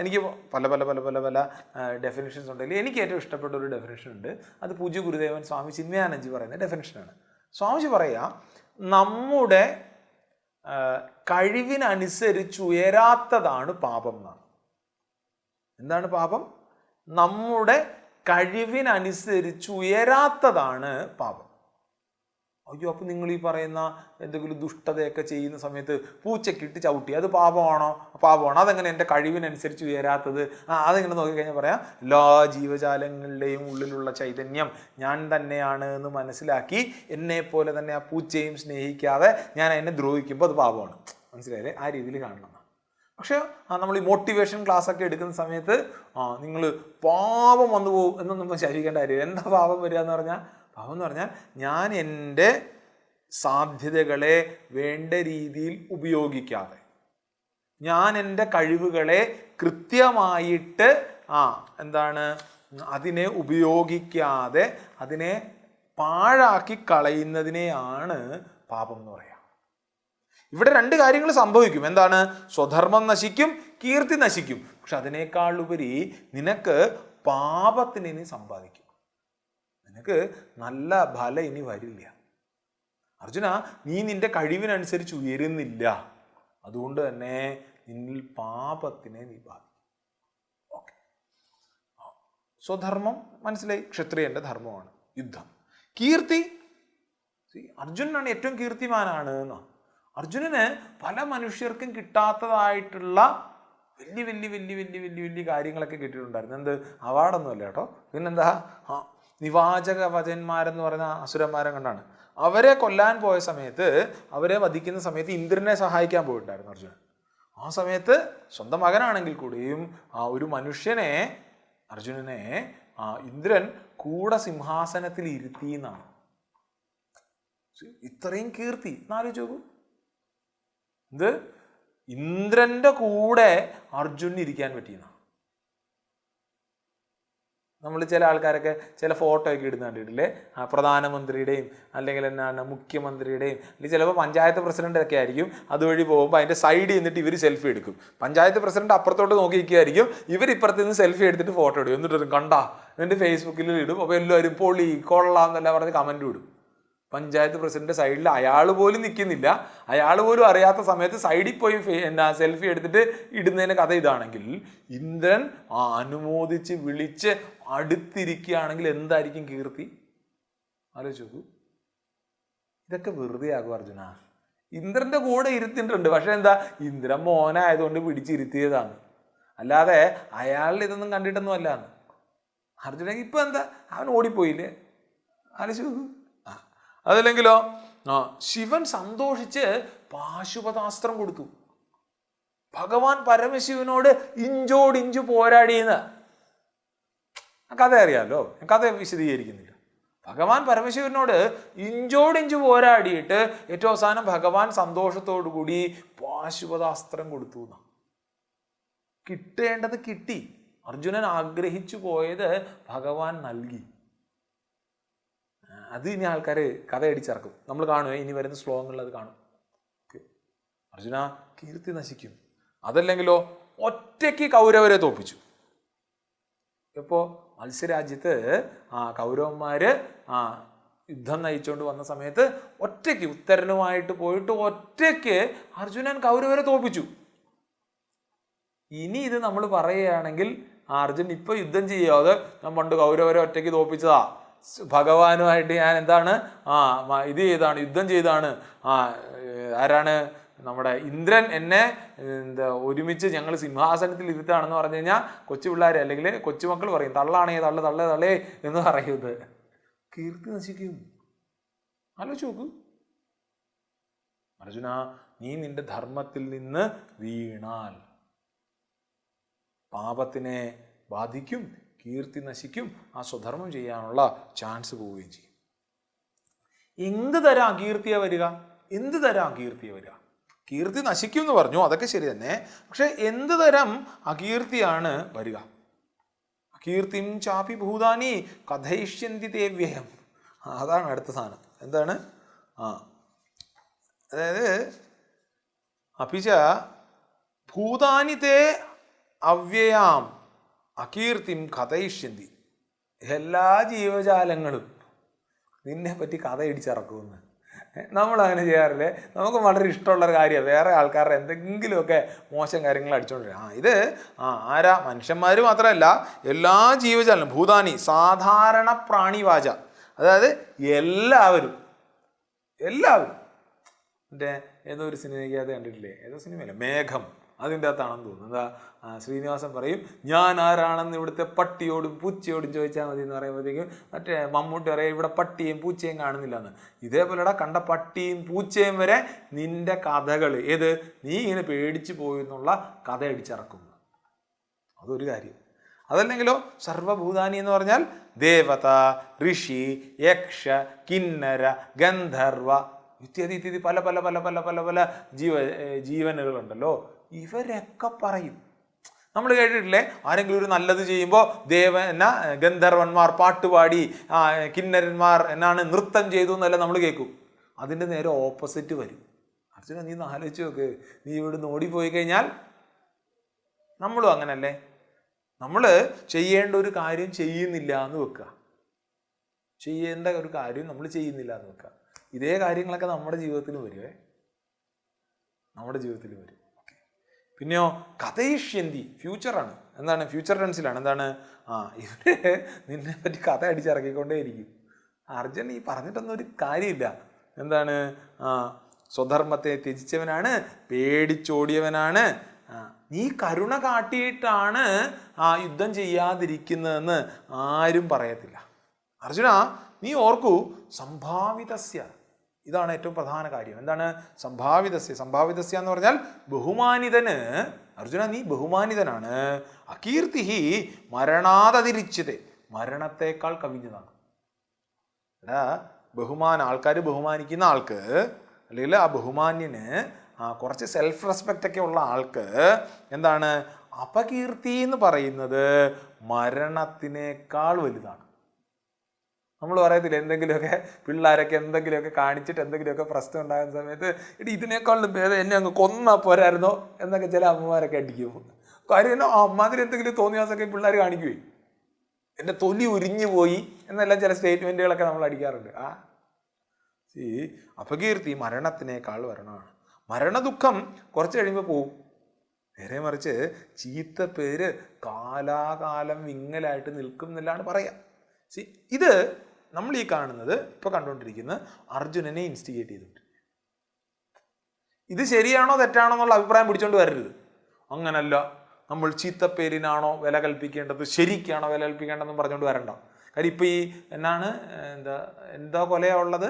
എനിക്ക് പല പല പല പല പല ഡെഫിനിഷൻസ് ഉണ്ടെങ്കിൽ എനിക്ക് ഏറ്റവും ഇഷ്ടപ്പെട്ട ഒരു ഡെഫിനിഷൻ ഉണ്ട്. അത് പൂജ്യ ഗുരുദേവൻ സ്വാമി ചിന്മയാനന്ദജി പറയുന്ന ഡെഫിനിഷനാണ്. സ്വാമിജി പറയുക, നമ്മുടെ കഴിവിനനുസരിച്ച് ഉയരാത്തതാണ് പാപം എന്നാണ്. എന്താണ് പാപം? നമ്മുടെ കഴിവിനനുസരിച്ച് ഉയരാത്തതാണ് പാപം. അയ്യോ, അപ്പം നിങ്ങൾ ഈ പറയുന്ന എന്തെങ്കിലും ദുഷ്ടതയൊക്കെ ചെയ്യുന്ന സമയത്ത് പൂച്ചക്കിട്ട് ചവിട്ടി, അത് പാപമാണോ? പാപമാണ്. അതെങ്ങനെ എൻ്റെ കഴിവിനനുസരിച്ച് ഉയരാത്തത്? അതെങ്ങനെ നോക്കിക്കഴിഞ്ഞാൽ പറയാം, എല്ലാ ജീവജാലങ്ങളുടെയും ഉള്ളിലുള്ള ചൈതന്യം ഞാൻ തന്നെയാണ് എന്ന് മനസ്സിലാക്കി എന്നെപ്പോലെ തന്നെ ആ പൂച്ചയും സ്നേഹിക്കാതെ ഞാൻ എന്നെ ദ്രോഹിക്കുമ്പോൾ അത് പാപമാണ്. മനസ്സിലായില്ലേ? ആ രീതിയിൽ കാണണം. പക്ഷേ നമ്മൾ ഈ മോട്ടിവേഷൻ ക്ലാസ് ഒക്കെ എടുക്കുന്ന സമയത്ത് നിങ്ങൾ പാപം വന്നു പോകും എന്നൊന്നും നമ്മൾ ശരിക്കേണ്ട കാര്യം. എന്താ പാപം വരിക എന്ന് പറഞ്ഞാൽ? പാപം എന്ന് പറഞ്ഞാൽ ഞാൻ എൻ്റെ സാധ്യതകളെ വേണ്ട രീതിയിൽ ഉപയോഗിക്കാതെ, ഞാൻ എൻ്റെ കഴിവുകളെ കൃത്യമായിട്ട് അതിനെ ഉപയോഗിക്കാതെ അതിനെ പാഴാക്കി കളയുന്നതിനെയാണ് പാപം എന്ന് പറയുക. ഇവിടെ 2 കാര്യങ്ങൾ സംഭവിക്കും. എന്താണ്? സ്വധർമ്മം നശിക്കും, കീർത്തി നശിക്കും. പക്ഷെ അതിനേക്കാൾ ഉപരി നിനക്ക് പാപത്തിന് ഇനി സമ്പാദിക്കും. നിനക്ക് നല്ല ഫലം ഇനി വരില്ല. അർജുന, നീ നിന്റെ കഴിവിനനുസരിച്ച് ഉയരുന്നില്ല. അതുകൊണ്ട് തന്നെ നിന്നിൽ പാപത്തിനെ നീ ബാധിക്കും. ഓക്കെ, സ്വധർമ്മം മനസ്സിലായി, ക്ഷത്രിയന്റെ ധർമ്മമാണ് യുദ്ധം. കീർത്തി, അർജുനനാണ് ഏറ്റവും കീർത്തിമാനാണ് എന്നാ. അർജുനന് പല മനുഷ്യർക്കും കിട്ടാത്തതായിട്ടുള്ള വലിയ വലിയ വലിയ വലിയ വലിയ വലിയ കാര്യങ്ങളൊക്കെ കിട്ടിയിട്ടുണ്ടായിരുന്നു. എന്ത്? അവാർഡൊന്നുമല്ല കേട്ടോ. പിന്നെന്താ? നിവാചക വചന്മാരെന്ന് പറയുന്ന അസുരന്മാരെ കണ്ടാണ്. അവരെ കൊല്ലാൻ പോയ സമയത്ത്, അവരെ വധിക്കുന്ന സമയത്ത് ഇന്ദ്രനെ സഹായിക്കാൻ പോയിട്ടുണ്ടായിരുന്നു അർജുനൻ. ആ സമയത്ത് സ്വന്തം മകനാണെങ്കിൽ കൂടിയും ആ ഒരു മനുഷ്യനെ, അർജുനനെ ഇന്ദ്രൻ കൂടെ സിംഹാസനത്തിൽ ഇരുത്തി എന്നാണ്. ഇത്രയും കീർത്തി എന്നാലോചിച്ച് നോക്കൂ. ഇത് ഇന്ദ്രന്റെ കൂടെ അർജുനന് ഇരിക്കാൻ പറ്റിയെന്നാണ്. നമ്മൾ ചില ആൾക്കാരൊക്കെ ചില ഫോട്ടോ ഒക്കെ ഇടുന്ന കണ്ടിട്ടില്ലേ, പ്രധാനമന്ത്രിയുടെയും അല്ലെങ്കിൽ എന്നാണ് മുഖ്യമന്ത്രിയുടെയും, അല്ലെങ്കിൽ ചിലപ്പോൾ പഞ്ചായത്ത് പ്രസിഡന്റ് ഒക്കെ ആയിരിക്കും. അതുവഴി പോകുമ്പോൾ അതിൻ്റെ സൈഡിൽ നിന്നിട്ട് ഇവർ സെൽഫി എടുക്കും. പഞ്ചായത്ത് പ്രസിഡന്റ് അപ്പുറത്തോട്ട് നോക്കി നിൽക്കുകയായിരിക്കും, ഇവർ ഇപ്പുറത്ത് നിന്ന് സെൽഫി എടുത്തിട്ട് ഫോട്ടോ ഇടും. എന്നിട്ട് കണ്ടാ എന്നിട്ട് ഫേസ്ബുക്കിൽ ഇടും. അപ്പോൾ എല്ലാവരും പൊളി കൊള്ളാം എന്നെല്ലാം പറഞ്ഞ് കമൻറ്റ് ഇടും. പഞ്ചായത്ത് പ്രസിഡന്റ് സൈഡിൽ അയാൾ പോലും നിൽക്കുന്നില്ല, അയാൾ പോലും അറിയാത്ത സമയത്ത് സൈഡിൽ പോയി സെൽഫി എടുത്തിട്ട് ഇടുന്നതിന് കഥ ഇതാണെങ്കിൽ, ഇന്ദ്രൻ അനുമോദിച്ച് വിളിച്ച് അടുത്തിരിക്കുകയാണെങ്കിൽ എന്തായിരിക്കും കീർത്തി? ആലോചിച്ച് നോക്കൂ. ഇതൊക്കെ വെറുതെ ആകും അർജുന. ഇന്ദ്രന്റെ കൂടെ ഇരുത്തിയിട്ടുണ്ട്, പക്ഷെ എന്താ, ഇന്ദ്രൻ മോനായതുകൊണ്ട് പിടിച്ചിരുത്തിയതാണ്, അല്ലാതെ അയാളിൽ ഇതൊന്നും കണ്ടിട്ടൊന്നും അല്ലാന്ന്. അർജുന ഇപ്പൊ എന്താ, അവൻ ഓടിപ്പോയില്ലേ? ആലോചിച്ച് നോക്കൂ. അതല്ലെങ്കിലോ ശിവൻ സന്തോഷിച്ച് പാശുപതാസ്ത്രം കൊടുത്തു. ഭഗവാൻ പരമശിവനോട് ഇഞ്ചോടിഞ്ചു പോരാടിയെന്ന് കഥ അറിയാമല്ലോ, കഥ വിശദീകരിക്കുന്നില്ല. ഭഗവാൻ പരമശിവനോട് ഇഞ്ചോടിഞ്ചു പോരാടിയിട്ട് ഏറ്റവും അവസാനം ഭഗവാൻ സന്തോഷത്തോടു കൂടി പാശുപതാസ്ത്രം കൊടുത്തു. കിട്ടേണ്ടത് കിട്ടി. അർജുനൻ ആഗ്രഹിച്ചു പോയത് ഭഗവാൻ നൽകി. അത് ഇനി ആൾക്കാർ കഥ അടിച്ചിറക്കും. നമ്മൾ കാണുക ഇനി വരുന്ന ശ്ലോകങ്ങളിൽ അത് കാണും. അർജുന കീർത്തി നശിക്കും. അതല്ലെങ്കിലോ ഒറ്റയ്ക്ക് കൗരവരെ തോൽപ്പിച്ചു. ഇപ്പോൾ മത്സ്യരാജ്യത്ത് കൗരവന്മാര് യുദ്ധം നയിച്ചുകൊണ്ട് വന്ന സമയത്ത് ഒറ്റയ്ക്ക് ഉത്തരനുമായിട്ട് പോയിട്ട് ഒറ്റയ്ക്ക് അർജുനൻ കൗരവരെ തോൽപ്പിച്ചു. ഇനി ഇത് നമ്മൾ പറയുകയാണെങ്കിൽ അർജുൻ ഇപ്പൊ യുദ്ധം ചെയ്യാതെ ഞാൻ പണ്ട് കൗരവരെ ഒറ്റയ്ക്ക് തോൽപ്പിച്ചതാ, ഭഗവാനുമായിട്ട് ഞാൻ എന്താണ് ഇത് ചെയ്താണ്, യുദ്ധം ചെയ്താണ്, ആരാണ് നമ്മുടെ ഇന്ദ്രൻ എന്നെ ഒരുമിച്ച് ഞങ്ങൾ സിംഹാസനത്തിൽ ഇരുത്താണെന്ന് പറഞ്ഞു കഴിഞ്ഞാൽ കൊച്ചു പിള്ളേർ അല്ലെങ്കിൽ കൊച്ചുമക്കൾ പറയും തള്ളാണേ തള്ളു തള്ളേ തള്ളേ എന്ന് പറയുന്നത്. കീർത്തി നശിക്കും. ആലോചിച്ച് നോക്കൂ. അർജുന നീ നിന്റെ ധർമ്മത്തിൽ നിന്ന് വീണാൽ പാപത്തിനെ ബാധിക്കും, കീർത്തി നശിക്കും, ആ സ്വധർമ്മം ചെയ്യാനുള്ള ചാൻസ് പോവുകയും ചെയ്യും. എന്ത് തരം അകീർത്തിയാ വരിക? എന്ത് തരം അകീർത്തിയാ വരിക? കീർത്തി നശിക്കും എന്ന് പറഞ്ഞു, അതൊക്കെ ശരി തന്നെ. പക്ഷെ എന്ത് തരം അകീർത്തിയാണ് വരിക? അകീർത്തിം ചാപി ഭൂതാനി കഥയിഷ്യന്തി തേ വ്യയം. അതാണ് അടുത്ത സാധനം. എന്താണ്? അതായത് അപിച ഭൂതാനി തേ അവ്യയാം അകീർത്തിം കഥയിഷ്യന്തി. എല്ലാ ജീവജാലങ്ങളും നിന്നെ പറ്റി കഥ ഇടിച്ചിറക്കുമെന്ന്. നമ്മളങ്ങനെ ചെയ്യാറില്ലേ? നമുക്ക് വളരെ ഇഷ്ടമുള്ളൊരു കാര്യമാണ് വേറെ ആൾക്കാരുടെ എന്തെങ്കിലുമൊക്കെ മോശം കാര്യങ്ങൾ അടിച്ചുകൊണ്ടിരിക്കുക. ഇത് ആരാ? മനുഷ്യന്മാർ മാത്രമല്ല, എല്ലാ ജീവജാലങ്ങളും. ഭൂതാനി സാധാരണ പ്രാണിവാച, അതായത് എല്ലാവരും. മറ്റേ ഏതോ ഒരു സിനിമയ്ക്കകത്ത് കണ്ടിട്ടില്ലേ, ഏതോ സിനിമയല്ല, മേഘം, അതിൻ്റെ അകത്താണെന്ന് തോന്നുന്നു. എന്താ ശ്രീനിവാസൻ പറയും ഞാൻ ആരാണെന്ന് ഇവിടുത്തെ പട്ടിയോടും പൂച്ചയോടും ചോദിച്ചാൽ മതി എന്ന് പറയുമ്പോഴത്തേക്കും മറ്റേ മമ്മൂട്ടി പറയും ഇവിടെ പട്ടിയും പൂച്ചയും കാണുന്നില്ല എന്ന്. ഇതേപോലെടാ കണ്ട പട്ടിയും പൂച്ചയും വരെ നിന്റെ കഥകൾ ഏത് നീ ഇങ്ങനെ പേടിച്ചു പോയി എന്നുള്ള കഥ അടിച്ചിറക്കുന്നു. അതൊരു കാര്യം. അതല്ലെങ്കിലോ സർവഭൂതാനി എന്ന് പറഞ്ഞാൽ ദേവത, ഋഷി, യക്ഷ, കിന്നര, ഗന്ധർവ ഇത്യാദി ഇത്യാദി പല പല പല പല പല പല ജീവനുകളുണ്ടല്ലോ. ഇവരൊക്കെ പറയും. നമ്മൾ കേട്ടിട്ടില്ലേ, ആരെങ്കിലും ഒരു നല്ലത് ചെയ്യുമ്പോൾ ഗന്ധർവന്മാർ പാട്ടുപാടി, കിന്നരന്മാർ എന്നാണ് നൃത്തം ചെയ്തു എന്നല്ല നമ്മൾ കേൾക്കും. അതിൻ്റെ നേരെ ഓപ്പോസിറ്റ് വരും. അർജുന നീ ആലോചിച്ച് നോക്ക്, നീ ഇവിടുന്ന് ഓടിപ്പോയി കഴിഞ്ഞാൽ നമ്മളും അങ്ങനല്ലേ? നമ്മൾ ചെയ്യേണ്ട ഒരു കാര്യം ചെയ്യുന്നില്ല എന്ന് വെക്കുക, ചെയ്യേണ്ട ഒരു കാര്യം നമ്മൾ ചെയ്യുന്നില്ല എന്ന് വെക്കുക. ഇതേ കാര്യങ്ങളൊക്കെ നമ്മുടെ ജീവിതത്തിൽ വരുവേ, നമ്മുടെ ജീവിതത്തിൽ വരും. പിന്നെയോ കഥയിഷ്യന്തി, ഫ്യൂച്ചറാണ്. എന്താണ്? ഫ്യൂച്ചർ ടെൻസിലാണ്. എന്താണ്? ഇവര് നിന്നെ പറ്റി കഥ അടിച്ചിറക്കിക്കൊണ്ടേയിരിക്കും. അർജുൻ ഈ പറഞ്ഞിട്ടൊന്നും ഒരു കാര്യമില്ല. എന്താണ്? സ്വധർമ്മത്തെ ത്യജിച്ചവനാണ്, പേടിച്ചോടിയവനാണ്, നീ കരുണ കാട്ടിയിട്ടാണ് യുദ്ധം ചെയ്യാതിരിക്കുന്നതെന്ന് ആരും പറയത്തില്ല. അർജുന നീ ഓർക്കൂ, സംഭാവിതസ്യ, ഇതാണ് ഏറ്റവും പ്രധാന കാര്യം. എന്താണ് സംഭാവിതസ്യ? സംഭാവിതസ്യ എന്ന് പറഞ്ഞാൽ ബഹുമാനിതന്. അർജുന നീ ബഹുമാനിതനാണ്. അകീർത്തി മരണാതതിരിച്ചത്, മരണത്തെക്കാൾ കവിഞ്ഞതാണ്. എടാ ആൾക്കാർ ബഹുമാനിക്കുന്ന ആൾക്ക്, അല്ലെങ്കിൽ ആ ബഹുമാന്യന് കുറച്ച് സെൽഫ് റെസ്പെക്റ്റ് ഒക്കെ ഉള്ള ആൾക്ക് എന്താണ് അപകീർത്തി എന്ന് പറയുന്നത് മരണത്തിനേക്കാൾ വലുതാണ്. നമ്മൾ പറയത്തില്ല, എന്തെങ്കിലുമൊക്കെ പിള്ളേരൊക്കെ എന്തെങ്കിലുമൊക്കെ കാണിച്ചിട്ട് എന്തെങ്കിലുമൊക്കെ പ്രശ്നം ഉണ്ടാകുന്ന സമയത്ത് ഇതിനേക്കാളും ഭേദം എന്നെ അങ്ങ് കൊന്നാ പോരായിരുന്നോ എന്നൊക്കെ ചില അമ്മമാരൊക്കെ അടിക്കും. കാര്യം അമ്മാതിരി എന്തെങ്കിലും തോന്നിയാസൊക്കെ പിള്ളേർ കാണിക്കുകയും എൻ്റെ തൊലി ഉരിഞ്ഞു പോയി എന്നെല്ലാം ചില സ്റ്റേറ്റ്മെൻറ്റുകളൊക്കെ നമ്മൾ അടിക്കാറുണ്ട്. അപകീർത്തി മരണത്തിനേക്കാൾ വരണമാണ്. മരണദുഃഖം കുറച്ച് കഴിയുമ്പോൾ പോവും. നേരെ മറിച്ച് ചീത്ത പേര് കാലാകാലം വിങ്ങലായിട്ട് നിൽക്കും എന്നുള്ളതാണ് പറയാം. ഇത് നമ്മൾ ഈ കാണുന്നത്, ഇപ്പോൾ കണ്ടുകൊണ്ടിരിക്കുന്ന അർജുനനെ ഇൻസ്റ്റിഗേറ്റ് ചെയ്തിട്ട് ഇത് ശരിയാണോ തെറ്റാണോ എന്നുള്ള അഭിപ്രായം പിടിച്ചോണ്ട് വരരുത്. അങ്ങനല്ല, നമ്മൾ ചീത്തപ്പേരിനാണോ വില കൽപ്പിക്കേണ്ടത്, ശരിക്കാണോ വില കൽപ്പിക്കേണ്ടതെന്ന് പറഞ്ഞുകൊണ്ട് വരണ്ട. കാര്യം ഇപ്പം ഈ എന്താ കൊലയാ ഉള്ളത്,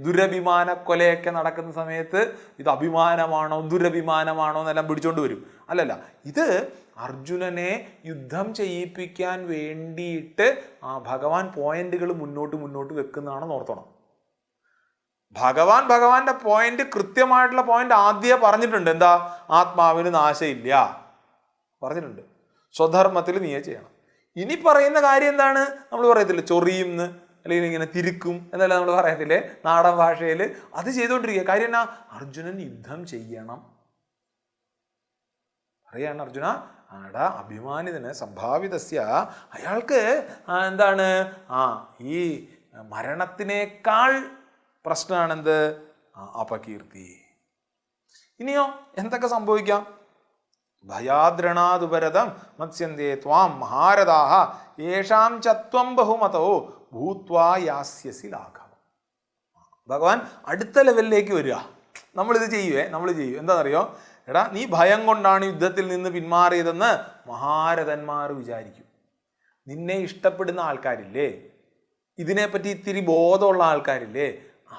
ദുരഭിമാന കൊലയൊക്കെ നടക്കുന്ന സമയത്ത് ഇത് അഭിമാനമാണോ ദുരഭിമാനമാണോ എന്നെല്ലാം പിടിച്ചോണ്ട് വരും. അല്ലല്ല, ഇത് അർജുനനെ യുദ്ധം ചെയ്യിപ്പിക്കാൻ വേണ്ടിയിട്ട് ഭഗവാൻ പോയിന്റുകൾ മുന്നോട്ട് വെക്കുന്നതാണെന്ന് ഓർത്തണം. ഭഗവാന്റെ പോയിന്റ്, കൃത്യമായിട്ടുള്ള പോയിന്റ് ആദ്യമേ പറഞ്ഞിട്ടുണ്ട്. എന്താ? ആത്മാവിന് നാശമില്ല പറഞ്ഞിട്ടുണ്ട്. സ്വധർമ്മത്തിൽ നീയെ ചെയ്യണം. ഇനി പറയുന്ന കാര്യം എന്താണ്? നമ്മൾ പറയത്തില്ലേ ചൊറിയുന്ന്, അല്ലെങ്കിൽ ഇങ്ങനെ തിരുക്കും എന്നല്ല നമ്മൾ പറയത്തില്ലേ നാടൻ ഭാഷയിൽ. അത് ചെയ്തുകൊണ്ടിരിക്കുക. കാര്യം എന്നാ? അർജുനൻ യുദ്ധം ചെയ്യണം. പറയാണ് അർജുന, അഭിമാനിതന് സംഭാവിതസ്യ, അയാൾക്ക് എന്താണ് ഈ മരണത്തിനേക്കാൾ പ്രശ്നമാണെന്ത്? അപകീർത്തി. ഇനിയോ എന്തൊക്കെ സംഭവിക്കാം? ഭയാദ്രണാദുപരതം മത്സ്യന്തേ ത്വാം മഹാരഥാഹ യേഷാം ചത്വം ബഹുമതോ ഭൂത്വാ യാസ്യസി ലാഘവം. ഭഗവാൻ അടുത്ത ലെവലിലേക്ക് വരിക. നമ്മളിത് നമ്മൾ ചെയ്യും. എന്താണെന്നറിയോ? എടാ നീ ഭയം കൊണ്ടാണ് യുദ്ധത്തിൽ നിന്ന് പിന്മാറിയതെന്ന് മഹാരഥന്മാർ വിചാരിക്കും. നിന്നെ ഇഷ്ടപ്പെടുന്ന ആൾക്കാരില്ലേ, ഇതിനെപ്പറ്റി ഇത്തിരി ബോധമുള്ള ആൾക്കാരില്ലേ,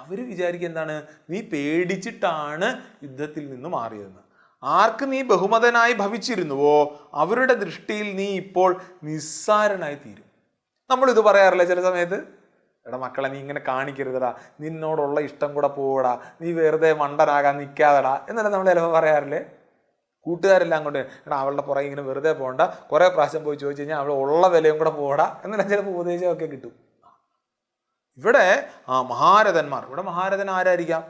അവർ വിചാരിക്കുക എന്താണ്? നീ പേടിച്ചിട്ടാണ് യുദ്ധത്തിൽ നിന്ന് മാറിയതെന്ന്. ആർക്ക് നീ ബഹുമതനായി ഭവിച്ചിരുന്നുവോ അവരുടെ ദൃഷ്ടിയിൽ നീ ഇപ്പോൾ നിസ്സാരനായി തീരും. നമ്മളിത് പറയാറില്ല ചില സമയത്ത്. എടാ മക്കളെ നീ ഇങ്ങനെ കാണിക്കരുതടാ, നിന്നോടുള്ള ഇഷ്ടം കൂടെ പോവടാ, നീ വെറുതെ മണ്ടനാകാൻ നിൽക്കാതെടാ എന്നല്ല നമ്മൾ ചിലപ്പോൾ പറയാറില്ലേ. കൂട്ടുകാരെല്ലാം കൊണ്ട് എടാ അവളുടെ പുറകെ ഇങ്ങനെ വെറുതെ പോകണ്ട, കുറേ പ്രാവശ്യം പോയി ചോദിച്ചു കഴിഞ്ഞാൽ അവൾ ഉള്ള വിലയും കൂടെ പോവടാ എന്നെല്ലാം ചിലപ്പോൾ ഉപദേശമൊക്കെ കിട്ടും. ഇവിടെ മഹാരഥന്മാർ, ഇവിടെ മഹാരഥൻ ആരായിരിക്കാം?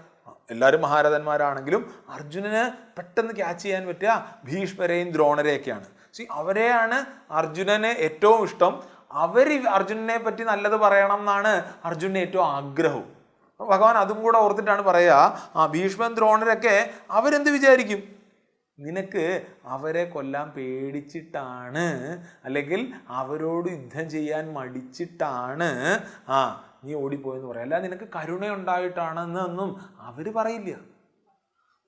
എല്ലാവരും മഹാരഥന്മാരാണെങ്കിലും അർജുനന് പെട്ടെന്ന് ക്യാച്ച് ചെയ്യാൻ പറ്റുക ഭീഷ്മരെയും ദ്രോണരെയൊക്കെയാണ്. അവരെയാണ് അർജുനന് ഏറ്റവും ഇഷ്ടം. അവർ അർജുനനെ പറ്റി നല്ലത് പറയണം എന്നാണ് അർജുനന് ഏറ്റവും ആഗ്രഹവും. ഭഗവാൻ അതും കൂടെ ഓർത്തിട്ടാണ് പറയുക, ഭീഷ്മൻ ദ്രോണരൊക്കെ അവരെന്ത് വിചാരിക്കും? നിനക്ക് അവരെ കൊല്ലാൻ പേടിച്ചിട്ടാണ്, അല്ലെങ്കിൽ അവരോട് യുദ്ധം ചെയ്യാൻ മടിച്ചിട്ടാണ് നീ ഓടിപ്പോയെന്ന് പറയാം. അല്ല നിനക്ക് കരുണയുണ്ടായിട്ടാണെന്നൊന്നും അവർ പറയില്ല.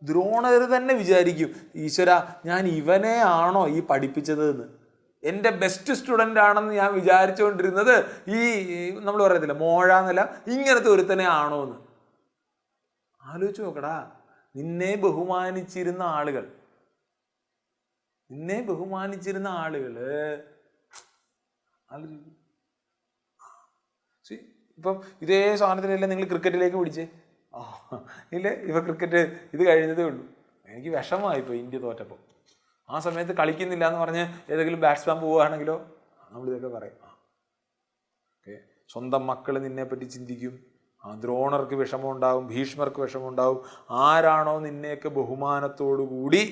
ദ്രോണർ തന്നെ വിചാരിക്കും, ഈശ്വര ഞാൻ ഇവനെ ആണോ ഈ പഠിപ്പിച്ചത് എന്ന്, എൻ്റെ ബെസ്റ്റ് സ്റ്റുഡൻ്റ് ആണെന്ന് ഞാൻ വിചാരിച്ചുകൊണ്ടിരുന്നത് ഈ നമ്മൾ പറയത്തില്ല മോഴ എന്നല്ല ഇങ്ങനത്തെ ഒരുത്തനെ ആണോ എന്ന്. ആലോചിച്ച് നോക്കടാ, നിന്നെ ബഹുമാനിച്ചിരുന്ന ആളുകൾ ഇപ്പം ഇതേ സാധനത്തിനെല്ലാം നിങ്ങൾ ക്രിക്കറ്റിലേക്ക് പിടിച്ചേ ഇല്ലേ? ഇപ്പം ക്രിക്കറ്റ് ഇത് കഴിഞ്ഞതേ ഉള്ളൂ. എനിക്ക് വിഷമമായിപ്പോൾ ഇന്ത്യ തോറ്റപ്പോൾ. ആ സമയത്ത് കളിക്കുന്നില്ല എന്ന് പറഞ്ഞ് ഏതെങ്കിലും ബാറ്റ്സ്മാൻ പോവുകയാണെങ്കിലോ നമ്മളിതൊക്കെ പറയും. ഓക്കെ, സ്വന്തം മക്കൾ നിന്നെപ്പറ്റി ചിന്തിക്കും. ദ്രോണർക്ക് വിഷമമുണ്ടാവും, ഭീഷ്മർക്ക് വിഷമമുണ്ടാവും. ആരാണോ നിന്നെയൊക്കെ ബഹുമാനത്തോടു കൂടി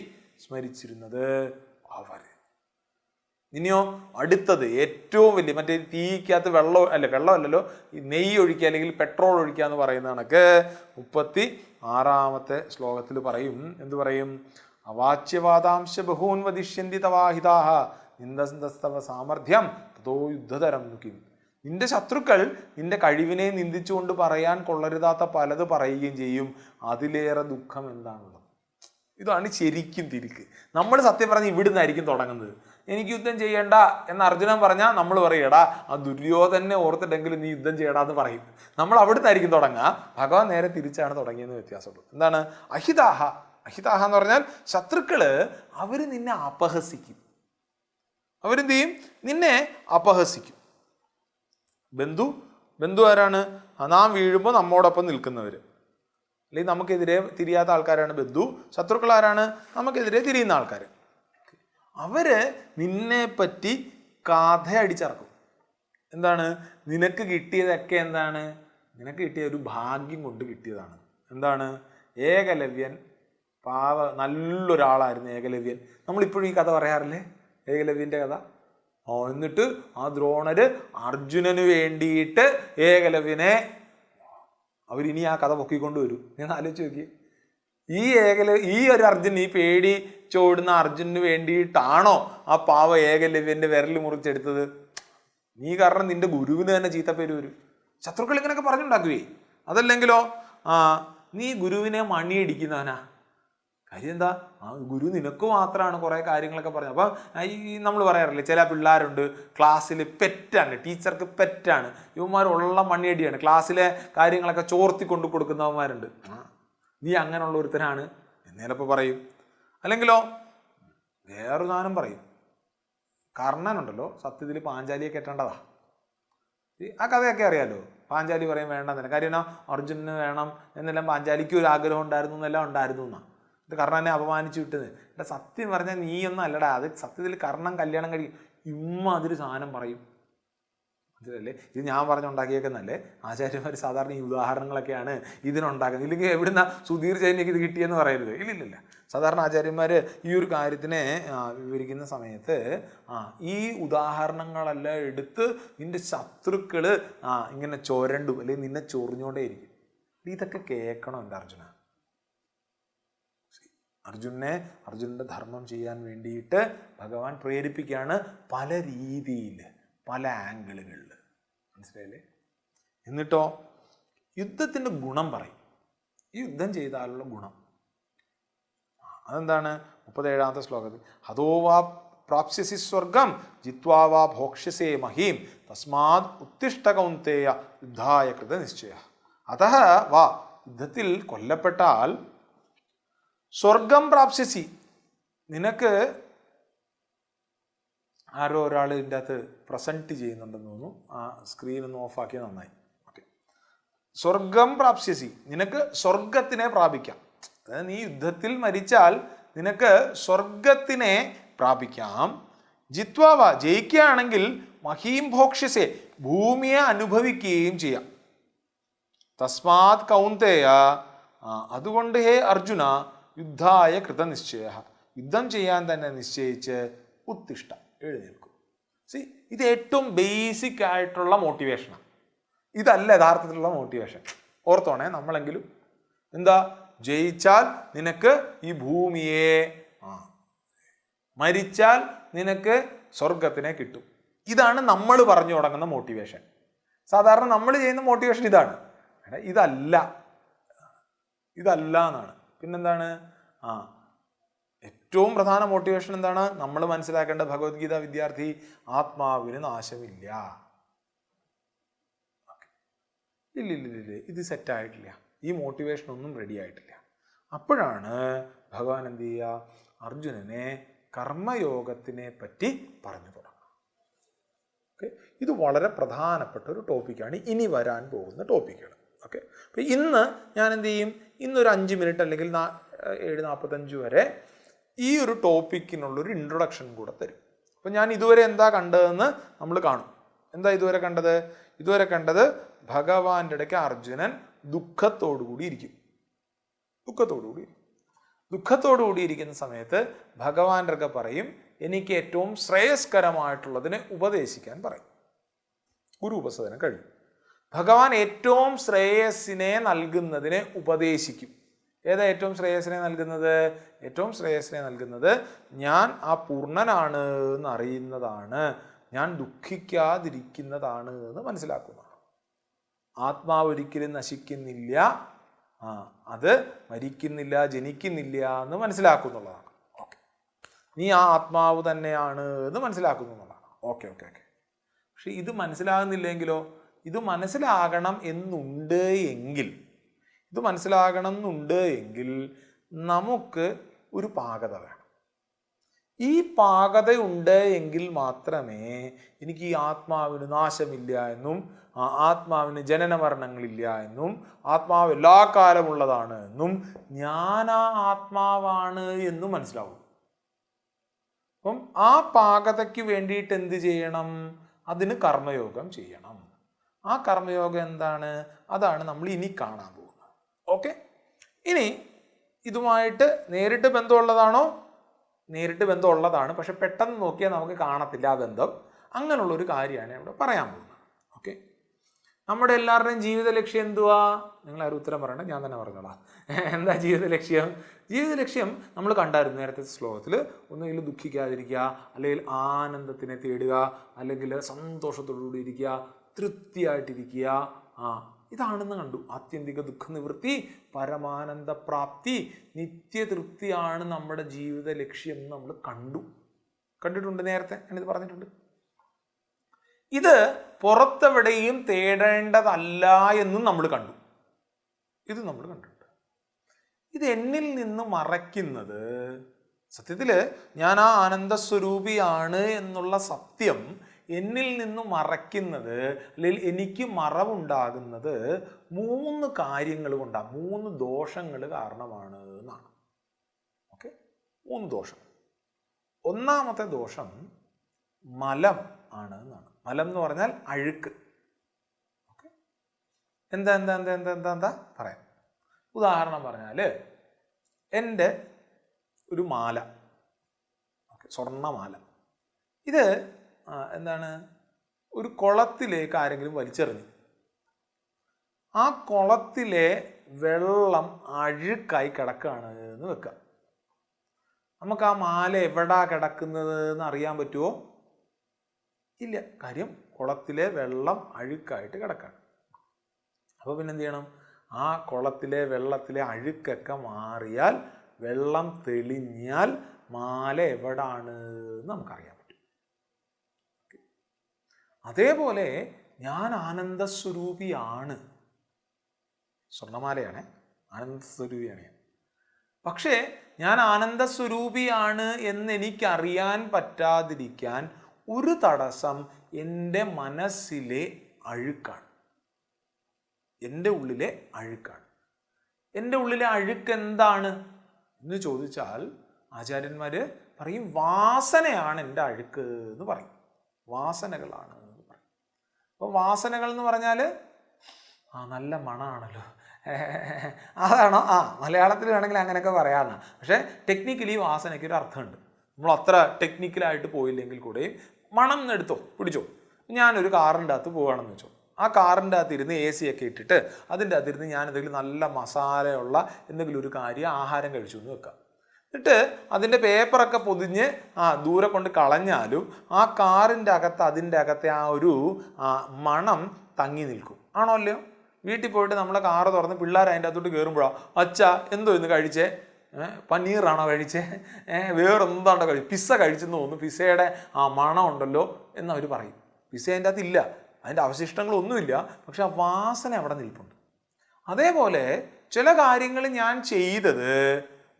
സ്മരിച്ചിരുന്നത് അവർ. ഇനിയോ അടുത്തത് ഏറ്റവും വലിയ മറ്റേ തീക്കകത്ത് വെള്ളമല്ലല്ലോ ഈ നെയ്യ് ഒഴിക്കുക അല്ലെങ്കിൽ പെട്രോൾ ഒഴിക്കുക എന്ന് പറയുന്ന കണക്ക് 36-ാമത്തെ ശ്ലോകത്തിൽ പറയും. എന്തു പറയും? അവാച്യവാദാംശ ബഹൂൻ വദിഷ്യന്തി തവാഹിതാഹ നിന്ദസ്തവ സാമർഥ്യം തതോ യുദ്ധതരം നുകിം. നിന്റെ ശത്രുക്കൾ നിന്റെ കഴിവിനെ നിന്ദിച്ചുകൊണ്ട് പറയാൻ കൊള്ളരുതാത്ത പലത് പറയുകയും ചെയ്യും. അതിലേറെ ദുഃഖം എന്താണുള്ളത്? ഇതാണ് ശരിക്കും തിരിക്ക്. നമ്മൾ സത്യം പറഞ്ഞ് ഇവിടുന്നായിരിക്കും തുടങ്ങുന്നത്. എനിക്ക് യുദ്ധം ചെയ്യണ്ട എന്ന് അർജുനൻ പറഞ്ഞാൽ നമ്മൾ പറയടാ ആ ദുര്യോധനെ ഓർത്തിട്ടെങ്കിലും നീ യുദ്ധം ചെയ്യടാ എന്ന് പറയും. നമ്മൾ അവിടുന്നായിരിക്കും തുടങ്ങുക. ഭഗവാൻ നേരെ തിരിച്ചാണ് തുടങ്ങിയെന്ന് വ്യത്യാസമുള്ളൂ. എന്താണ് അഹിതാഹ? അഹിതാഹ എന്ന് പറഞ്ഞാൽ ശത്രുക്കള് അവര് നിന്നെ അപഹസിക്കും. അവരെന്ത് ചെയ്യും? നിന്നെ അപഹസിക്കും. ബന്ധു ആരാണ്? നാം വീഴുമ്പോൾ നമ്മോടൊപ്പം നിൽക്കുന്നവർ, അല്ലെങ്കിൽ നമുക്കെതിരെ തിരിയാത്ത ആൾക്കാരാണ് ബന്ധു. ശത്രുക്കൾ ആരാണ്? നമുക്കെതിരെ തിരിയുന്ന ആൾക്കാർ. അവര് നിന്നെ പറ്റി കഥ അടിച്ചിറക്കും. എന്താണ്? നിനക്ക് കിട്ടിയതൊക്കെ എന്താണ്? നിനക്ക് കിട്ടിയ ഒരു ഭാഗ്യം കൊണ്ട് കിട്ടിയതാണ്. എന്താണ്? ഏകലവ്യൻ നല്ലൊരാളായിരുന്നു ഏകലവ്യൻ. നമ്മളിപ്പോഴും ഈ കഥ പറയാറില്ലേ, ഏകലവ്യൻ്റെ കഥ? എന്നിട്ട് ആ ദ്രോണര് അർജുനന് വേണ്ടിയിട്ട് ഏകലവ്യനെ അവരിനി ആ കഥ പൊക്കിക്കൊണ്ട് വരും. ഞാൻ ആലോചിച്ച് നോക്കി, ഈ ഒരു അർജുൻ, ഈ പേടി ചോടുന്ന അർജുനന് വേണ്ടിയിട്ടാണോ ആ പാവ ഏകലവ്യന്റെ വിരൽ മുറിച്ചെടുത്തത്? നീ കാരണം നിന്റെ ഗുരുവിന് തന്നെ ചീത്തപ്പേര് വരും. ശത്രുക്കൾ ഇങ്ങനെയൊക്കെ പറഞ്ഞുണ്ടാക്കുവേ. അതല്ലെങ്കിലോ നീ ഗുരുവിനെ മണിയടിക്കുന്നവനാ. കാര്യം എന്താ? ആ ഗുരു നിനക്ക് മാത്രമാണ് കുറേ കാര്യങ്ങളൊക്കെ പറഞ്ഞത്. അപ്പം ഈ നമ്മൾ പറയാറില്ലേ, ചില പിള്ളേരുണ്ട് ക്ലാസ്സിൽ പെറ്റാണ്, ടീച്ചർക്ക് പെറ്റാണ്, ഇവന്മാരുള്ള മണിയടിയാണ്, ക്ലാസ്സിലെ കാര്യങ്ങളൊക്കെ ചോർത്തി കൊണ്ടു കൊടുക്കുന്നവന്മാരുണ്ട്. നീ അങ്ങനെയുള്ള ഒരുത്തനാണ് എന്നേലപ്പോൾ പറയും. അല്ലെങ്കിലോ വേറൊരു സാധനം പറയും. കർണനുണ്ടല്ലോ സത്യത്തിൽ പാഞ്ചാലിയെ കെട്ടേണ്ടതാ. ആ കഥയൊക്കെ അറിയാലോ. പാഞ്ചാലി പറയും വേണ്ടെന്നെ. കാര്യം എന്നാ? അർജുനന് വേണം എന്നെല്ലാം പാഞ്ചാലിക്ക് ഒരു ആഗ്രഹം ഉണ്ടായിരുന്നു എന്നെല്ലാം ഉണ്ടായിരുന്നു എന്നാ. ഇത് കർണനെ അപമാനിച്ചു വിട്ടത്. എൻ്റെ സത്യം പറഞ്ഞാൽ നീയൊന്നും അല്ലടാ, അത് സത്യത്തിൽ കർണൻ കല്യാണം കഴിക്കും. അതൊരു സാധനം പറയും. മനസ്സിലല്ലേ? ഇത് ഞാൻ പറഞ്ഞുണ്ടാക്കിയേക്കുന്നല്ലേ. ആചാര്യന്മാർ സാധാരണ ഈ ഉദാഹരണങ്ങളൊക്കെയാണ് ഇതിനുണ്ടാക്കുന്നത്. ഇല്ലെങ്കിൽ എവിടുന്ന സുധീർ ജൈനിക്ക് ഇത് കിട്ടിയെന്ന് പറയരുത്. ഇല്ലില്ല. സാധാരണ ആചാര്യന്മാർ ഈ ഒരു കാര്യത്തിനെ വിവരിക്കുന്ന സമയത്ത് ഈ ഉദാഹരണങ്ങളെല്ലാം എടുത്ത് നിന്റെ ശത്രുക്കൾ ഇങ്ങനെ ചൊരണ്ടും അല്ലെങ്കിൽ നിന്നെ ചൊറിഞ്ഞോണ്ടേ ഇരിക്കും. ഇതൊക്കെ കേൾക്കണം എൻ്റെ അർജുനൻ്റെ ധർമ്മം ചെയ്യാൻ വേണ്ടിയിട്ട് ഭഗവാൻ പ്രേരിപ്പിക്കുകയാണ് പല രീതിയിൽ, പല ആംഗിളുകളിൽ. മനസ്സിലായില്ലേ? എന്നിട്ടോ യുദ്ധത്തിൻ്റെ ഗുണം പറയും. ഈ യുദ്ധം ചെയ്താലുള്ള ഗുണം അതെന്താണ്? 37ാമത്തെ ശ്ലോകത്തിൽ ഹതോവാ പ്രാപ്സ്യസി സ്വർഗം ജിത്വാ വാ ഭോക്ഷ്യസേ മഹീം തസ്മാത് ഉത്തിഷ്ഠ കൗന്തേയ യുദ്ധായ കൃത നിശ്ചയ. അതഃ വാ, യുദ്ധത്തിൽ കൊല്ലപ്പെട്ടാൽ സ്വർഗം പ്രാപ്സ്യസി, നിനക്ക് ആരോ ഒരാൾ ഇതിൻ്റെ അകത്ത് പ്രസൻറ്റ് ചെയ്യുന്നുണ്ടെന്ന് തോന്നുന്നു. ആ സ്ക്രീൻ ഒന്ന് ഓഫാക്കിയാൽ നന്നായി. ഓക്കെ. സ്വർഗം പ്രാപ്സ്യസി, നിനക്ക് സ്വർഗത്തിനെ പ്രാപിക്കാം. അതായത് നീ യുദ്ധത്തിൽ മരിച്ചാൽ നിനക്ക് സ്വർഗത്തിനെ പ്രാപിക്കാം. ജിത്വാവ, ജയിക്കുകയാണെങ്കിൽ മഹീം ഭോക്ഷ്യസേ, ഭൂമിയെ അനുഭവിക്കുകയും ചെയ്യാം. തസ്മാത് കൗന്തേയ, അതുകൊണ്ട് ഹേ അർജുന, യുദ്ധായ കൃതനിശ്ചയ, യുദ്ധം ചെയ്യാൻ തന്നെ നിശ്ചയിച്ച് ഉത്തിഷ്ഠ, എഴുന്നേൽക്കും. ഇത് ഏറ്റവും ബേസിക് ആയിട്ടുള്ള മോട്ടിവേഷനാണ്. ഇതല്ല യഥാർത്ഥത്തിലുള്ള മോട്ടിവേഷൻ. ഓർത്തോണേ, നമ്മളെങ്കിലും എന്താ, ജയിച്ചാൽ നിനക്ക് ഈ ഭൂമിയെ, മരിച്ചാൽ നിനക്ക് സ്വർഗത്തിനെ കിട്ടും. ഇതാണ് നമ്മൾ പറഞ്ഞു തുടങ്ങുന്ന മോട്ടിവേഷൻ. സാധാരണ നമ്മൾ ചെയ്യുന്ന മോട്ടിവേഷൻ ഇതാണ്. ഇതല്ല എന്നാണ്. പിന്നെന്താണ്? ഏറ്റവും പ്രധാന മോട്ടിവേഷൻ എന്താണ്? നമ്മൾ മനസ്സിലാക്കേണ്ട ഭഗവത്ഗീത വിദ്യാർത്ഥി, ആത്മാവിന് നാശമില്ല. ഇല്ല, ഇത് സെറ്റായിട്ടില്ല. ഈ മോട്ടിവേഷൻ ഒന്നും റെഡി ആയിട്ടില്ല. അപ്പോഴാണ് ഭഗവാൻ എന്ത് ചെയ്യുക? അർജുനനെ കർമ്മയോഗത്തിനെ പറ്റി പറഞ്ഞു തുടങ്ങുക. ഓക്കെ, ഇത് വളരെ പ്രധാനപ്പെട്ട ഒരു ടോപ്പിക്കാണ്, ഇനി വരാൻ പോകുന്ന ടോപ്പിക്കുകൾ. ഓക്കെ, അപ്പോൾ ഇന്ന് ഞാൻ എന്ത് ചെയ്യും? ഇന്നൊരു 5 മിനിറ്റ് അല്ലെങ്കിൽ 7:45 വരെ ഈ ഒരു ടോപ്പിക്കിനുള്ളൊരു ഇൻട്രൊഡക്ഷൻ കൂടെ തരും. അപ്പോൾ ഞാൻ ഇതുവരെ എന്താ കണ്ടതെന്ന് നമ്മൾ കാണും. എന്താ ഇതുവരെ കണ്ടത്? ഇതുവരെ കണ്ടത് ഭഗവാന്റെ ഇടയ്ക്ക് അർജുനൻ ദുഃഖത്തോടുകൂടി ഇരിക്കും. ദുഃഖത്തോടുകൂടി ഇരിക്കുന്ന സമയത്ത് ഭഗവാന്റെ ഒക്കെ പറയും, എനിക്ക് ഏറ്റവും ശ്രേയസ്കരമായിട്ടുള്ളതിനെ ഉപദേശിക്കാൻ പറയും. ഗുരു ഉപസദനം കഴിയും. ഭഗവാൻ ഏറ്റവും ശ്രേയസ്സിനെ നൽകുന്നതിനെ ഉപദേശിക്കും. ഏതാ ഏറ്റവും ശ്രേയസ്സിനെ നൽകുന്നത്? ഏറ്റവും ശ്രേയസ്സിനെ നൽകുന്നത് ഞാൻ ആ പൂർണ്ണനാണ് എന്ന് അറിയുന്നതാണ്, ഞാൻ ദുഃഖിക്കാതിരിക്കുന്നതാണ് എന്ന് മനസ്സിലാക്കുന്നതാണ്. ആത്മാവ് ഒരിക്കലും നശിക്കുന്നില്ല, അത് മരിക്കുന്നില്ല, ജനിക്കുന്നില്ല എന്ന് മനസ്സിലാക്കുന്നുള്ളതാണ്. ഓക്കെ, നീ ആ ആത്മാവ് തന്നെയാണ് എന്ന് മനസ്സിലാക്കുന്നു എന്നുള്ളതാണ്. Okay okay okay. പക്ഷെ ഇത് മനസ്സിലാകുന്നില്ലെങ്കിലോ? ഇത് മനസ്സിലാകണം എന്നുണ്ട് എങ്കിൽ നമുക്ക് ഒരു പാകത വേണം. ഈ പാകതയുണ്ട് എങ്കിൽ മാത്രമേ എനിക്ക് ഈ ആത്മാവിന് നാശമില്ല എന്നും ആത്മാവിന് ജനന മരണങ്ങളില്ല എന്നും ആത്മാവ് എല്ലാ കാലമുള്ളതാണ് എന്നും ഞാൻ ആ ആത്മാവാണ് എന്നും മനസ്സിലാവും. അപ്പം ആ പാകതയ്ക്ക് വേണ്ടിയിട്ട് എന്ത് ചെയ്യണം? അതിന് കർമ്മയോഗം ചെയ്യണം. ആ കർമ്മയോഗം എന്താണ്? അതാണ് നമ്മൾ ഇനി കാണാൻ പോകുന്നത്. ഓക്കെ. ഇനി ഇതുമായിട്ട് നേരിട്ട് ബന്ധമുള്ളതാണോ? നേരിട്ട് ബന്ധമുള്ളതാണ്. പക്ഷെ പെട്ടെന്ന് നോക്കിയാൽ നമുക്ക് കാണത്തില്ല ആ ബന്ധം. അങ്ങനെയുള്ളൊരു കാര്യമാണ് ഇവിടെ പറയാൻ പോകുന്നത്. ഓക്കെ. നമ്മുടെ എല്ലാവരുടെയും ജീവിത ലക്ഷ്യം എന്തുവാ? നിങ്ങളാരും ഉത്തരം പറയണ്ട, ഞാൻ തന്നെ പറഞ്ഞോളാം. എന്താ ജീവിത ലക്ഷ്യം? ജീവിത ലക്ഷ്യം നമ്മൾ കണ്ടായിരുന്നു നേരത്തെ ശ്ലോകത്തിൽ. ഒന്നുകിൽ ദുഃഖിക്കാതിരിക്കുക, അല്ലെങ്കിൽ ആനന്ദത്തിനെ തേടുക, അല്ലെങ്കിൽ സന്തോഷത്തോടുകൂടി ഇരിക്കുക, തൃപ്തിയായിട്ടിരിക്കുക. ഇതാണെന്ന് കണ്ടു. ആത്യന്തിക ദുഃഖ നിവൃത്തി, പരമാനന്ദ പ്രാപ്തി, നിത്യതൃപ്തിയാണ് നമ്മുടെ ജീവിത ലക്ഷ്യം എന്ന് നമ്മൾ കണ്ടിട്ടുണ്ട്. നേരത്തെ ഞാനിത് പറഞ്ഞിട്ടുണ്ട്. ഇത് പുറത്തെവിടെയും തേടേണ്ടതല്ല എന്നും നമ്മൾ കണ്ടു. ഇത് നമ്മൾ കണ്ടിട്ടുണ്ട്. ഇത് എന്നിൽ നിന്ന് മറയ്ക്കുന്നത്, സത്യത്തിൽ ഞാൻ ആ ആനന്ദസ്വരൂപിയാണ് എന്നുള്ള സത്യം എന്നിൽ നിന്ന് മറയ്ക്കുന്നത്, അല്ലെങ്കിൽ എനിക്ക് മറവുണ്ടാകുന്നത് 3 കാര്യങ്ങൾ കൊണ്ടാണ്, 3 ദോഷങ്ങൾ കാരണമാണ് എന്നാണ്. ഓക്കെ. 3 ദോഷം. ഒന്നാമത്തെ ദോഷം മലം ആണ് എന്നാണ്. മലം എന്ന് പറഞ്ഞാൽ അഴുക്ക്. ഓക്കെ. എന്താ പറയാം. ഉദാഹരണം പറഞ്ഞാൽ എൻ്റെ ഒരു മാല, ഓക്കെ, സ്വർണ്ണമാല, ഇത് എന്താണ്, ഒരു കുളത്തിലേക്ക് ആരെങ്കിലും വലിച്ചെറിഞ്ഞു. ആ കുളത്തിലെ വെള്ളം അഴുക്കായി കിടക്കുകയാണ് എന്ന് വെക്കുക. നമുക്ക് ആ മാല എവിടാ കിടക്കുന്നത് എന്ന് അറിയാൻ പറ്റുമോ? ഇല്ല. കാര്യം കുളത്തിലെ വെള്ളം അഴുക്കായിട്ട് കിടക്കാണ്. അപ്പോൾ പിന്നെ എന്ത് ചെയ്യണം? ആ കുളത്തിലെ വെള്ളത്തിലെ അഴുക്കൊക്കെ മാറിയാൽ, വെള്ളം തെളിഞ്ഞാൽ മാല എവിടാണ് എന്ന് നമുക്കറിയാൻ പറ്റും. അതേപോലെ ഞാൻ ആനന്ദസ്വരൂപിയാണ്. സ്വർണ്ണമാലയാണ്, ആനന്ദസ്വരൂപിയാണ് ഞാൻ. പക്ഷേ ഞാൻ ആനന്ദസ്വരൂപിയാണ് എന്നെനിക്കറിയാൻ പറ്റാതിരിക്കാൻ ഒരു തടസ്സം എൻ്റെ മനസ്സിലെ അഴുക്കാണ്, എൻ്റെ ഉള്ളിലെ അഴുക്കാണ്. എൻ്റെ ഉള്ളിലെ അഴുക്ക് എന്താണ് എന്ന് ചോദിച്ചാൽ ആചാര്യന്മാർ പറയും വാസനയാണ് എൻ്റെ അഴുക്ക് എന്ന് പറയും. വാസനകളാണ് എന്ന് പറയും. അപ്പോൾ വാസനകൾ എന്ന് പറഞ്ഞാൽ നല്ല മണമാണല്ലോ, അതാണോ? മലയാളത്തിൽ വേണമെങ്കിൽ അങ്ങനെയൊക്കെ പറയാമെന്നാണ്. പക്ഷേ ടെക്നിക്കലി വാസനയ്ക്ക് ഒരു അർത്ഥമുണ്ട്. നമ്മൾ അത്ര ടെക്നിക്കലായിട്ട് പോയില്ലെങ്കിൽ കൂടെയും മണം എടുത്തോ, പിടിച്ചോ. ഞാനൊരു കാറിൻ്റെ അകത്ത് പോവുകയാണെന്ന് വെച്ചോ. ആ കാറിൻ്റെ അകത്തിരുന്ന് AC ഒക്കെ ഇട്ടിട്ട് അതിൻ്റെ അകത്തിരുന്ന് ഞാൻ എന്തെങ്കിലും നല്ല മസാലയുള്ള എന്തെങ്കിലും ഒരു കാര്യം ആഹാരം കഴിച്ചു എന്ന് വെക്കാം. എന്നിട്ട് അതിൻ്റെ പേപ്പറൊക്കെ പൊതിഞ്ഞ് ദൂരെ കൊണ്ട് കളഞ്ഞാലും ആ കാറിൻ്റെ അകത്ത് അതിൻ്റെ അകത്തെ ആ ഒരു മണം തങ്ങി നിൽക്കും. ആണോ അല്ലയോ? വീട്ടിൽ പോയിട്ട് നമ്മളെ കാറ് തുറന്ന് പിള്ളേർ അതിൻ്റെ അകത്തോട്ട് കയറുമ്പോഴോ, അച്ഛാ എന്തോ ഇന്ന് കഴിച്ചേ, പനീറാണോ കഴിച്ചേ, വേറെന്താണ്ടോ കഴിച്ചു, പിസ്സ കഴിച്ചെന്ന് തോന്നുന്നു, പിസ്സയുടെ മണം ഉണ്ടല്ലോ എന്നവർ പറയും. പിസ്സ അതിൻ്റെ അകത്ത് ഇല്ല, അതിൻ്റെ അവശിഷ്ടങ്ങളൊന്നുമില്ല, പക്ഷെ ആ വാസന അവിടെ നിൽപ്പുണ്ട്. അതേപോലെ ചില കാര്യങ്ങൾ ഞാൻ ചെയ്തത്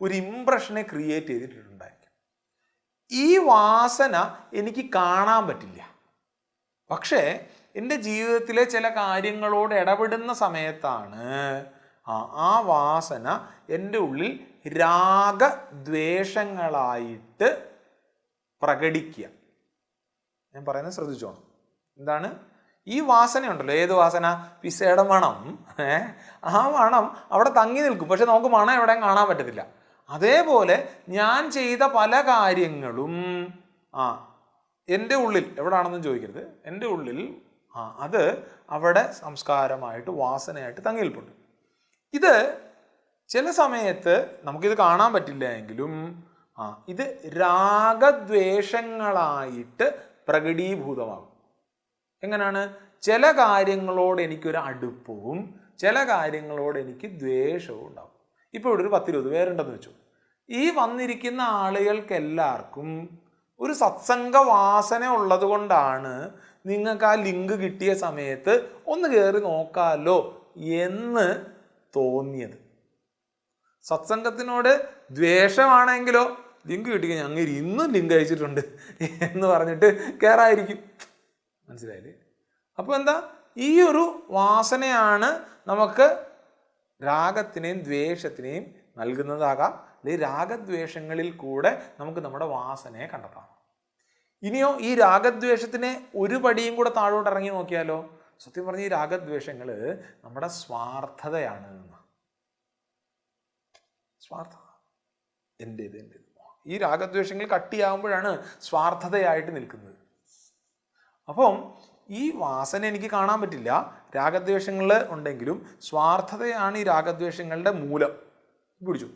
ഒരു ഇംപ്രഷനെ ക്രിയേറ്റ് ചെയ്തിട്ടുണ്ടായിരിക്കും. ഈ വാസന എനിക്ക് കാണാൻ പറ്റില്ല. പക്ഷേ എൻ്റെ ജീവിതത്തിലെ ചില കാര്യങ്ങളോട് ഇടപെടുന്ന സമയത്താണ് ആ വാസന എൻ്റെ ഉള്ളിൽ രാഗദ്വേഷങ്ങളായിട്ട് പ്രകടിക്കുക. ഞാൻ പറയുന്നത് ശ്രദ്ധിച്ചോണം. എന്താണ് ഈ വാസനയുണ്ടല്ലോ? ഏത് വാസന? പിസ്സയുടെ മണം. ആ മണം അവിടെ തങ്ങി നിൽക്കും, പക്ഷെ നമുക്ക് മണം എവിടെയും കാണാൻ പറ്റത്തില്ല. അതേപോലെ ഞാൻ ചെയ്ത പല കാര്യങ്ങളും എൻ്റെ ഉള്ളിൽ എവിടാണെന്നും ചോദിക്കരുത്, എൻ്റെ ഉള്ളിൽ അത് അവിടെ സംസ്കാരമായിട്ട് വാസനയായിട്ട് തങ്ങി നിൽപ്പുണ്ട്. ഇത് ചില സമയത്ത് നമുക്കിത് കാണാൻ പറ്റില്ല എങ്കിലും ഇത് രാഗദ്വേഷങ്ങളായിട്ട് പ്രകടീഭൂതമാകും. എങ്ങനെയാണ്? ചില കാര്യങ്ങളോട് എനിക്കൊരു അടുപ്പവും ചില കാര്യങ്ങളോട് എനിക്ക് ദ്വേഷവും ഉണ്ടാകും. ഇപ്പോൾ ഇവിടെ ഒരു 10-20 പേരുണ്ടെന്ന് വെച്ചു. ഈ വന്നിരിക്കുന്ന ആളുകൾക്കെല്ലാവർക്കും ഒരു സത്സംഗ വാസന ഉള്ളത് കൊണ്ടാണ് നിങ്ങൾക്ക് ആ ലിങ്ക് കിട്ടിയ സമയത്ത് ഒന്ന് കയറി നോക്കാമല്ലോ എന്ന് തോന്നിയത്. സത്സംഗത്തിനോട് ദ്വേഷമാണെങ്കിലോ ലിങ്ക് കിട്ടിയ ഞങ്ങൾ ഇന്നും ലിങ്ക് അയച്ചിട്ടുണ്ട് എന്ന് പറഞ്ഞിട്ട് കയറായിരിക്കും. മനസ്സിലായില്ലേ? അപ്പോൾ എന്താ, ഈ ഒരു വാസനയാണ് നമുക്ക് രാഗത്തിനെയും ദ്വേഷത്തിനെയും നൽകുന്നതാകാം. അല്ലെങ്കിൽ രാഗദ്വേഷങ്ങളിൽ കൂടെ നമുക്ക് നമ്മുടെ വാസനയെ കണ്ടെത്താം. ഇനിയോ ഈ രാഗദ്വേഷത്തിനെ ഒരു പടിയും കൂടെ താഴോട്ട് ഇറങ്ങി നോക്കിയാലോ, സത്യം പറഞ്ഞ ഈ രാഗദ്വേഷങ്ങൾ നമ്മുടെ സ്വാർത്ഥതയാണ്. സ്വാർത്ഥത, എൻ്റേത്. ഈ രാഗദ്വേഷങ്ങൾ കട്ടിയാകുമ്പോഴാണ് സ്വാർത്ഥതയായിട്ട് നിൽക്കുന്നത്. അപ്പം ഈ വാസന എനിക്ക് കാണാൻ പറ്റില്ല, രാഗദ്വേഷങ്ങൾ ഉണ്ടെങ്കിലും സ്വാർത്ഥതയാണ് ഈ രാഗദ്വേഷങ്ങളുടെ മൂലം. പിടിച്ചു,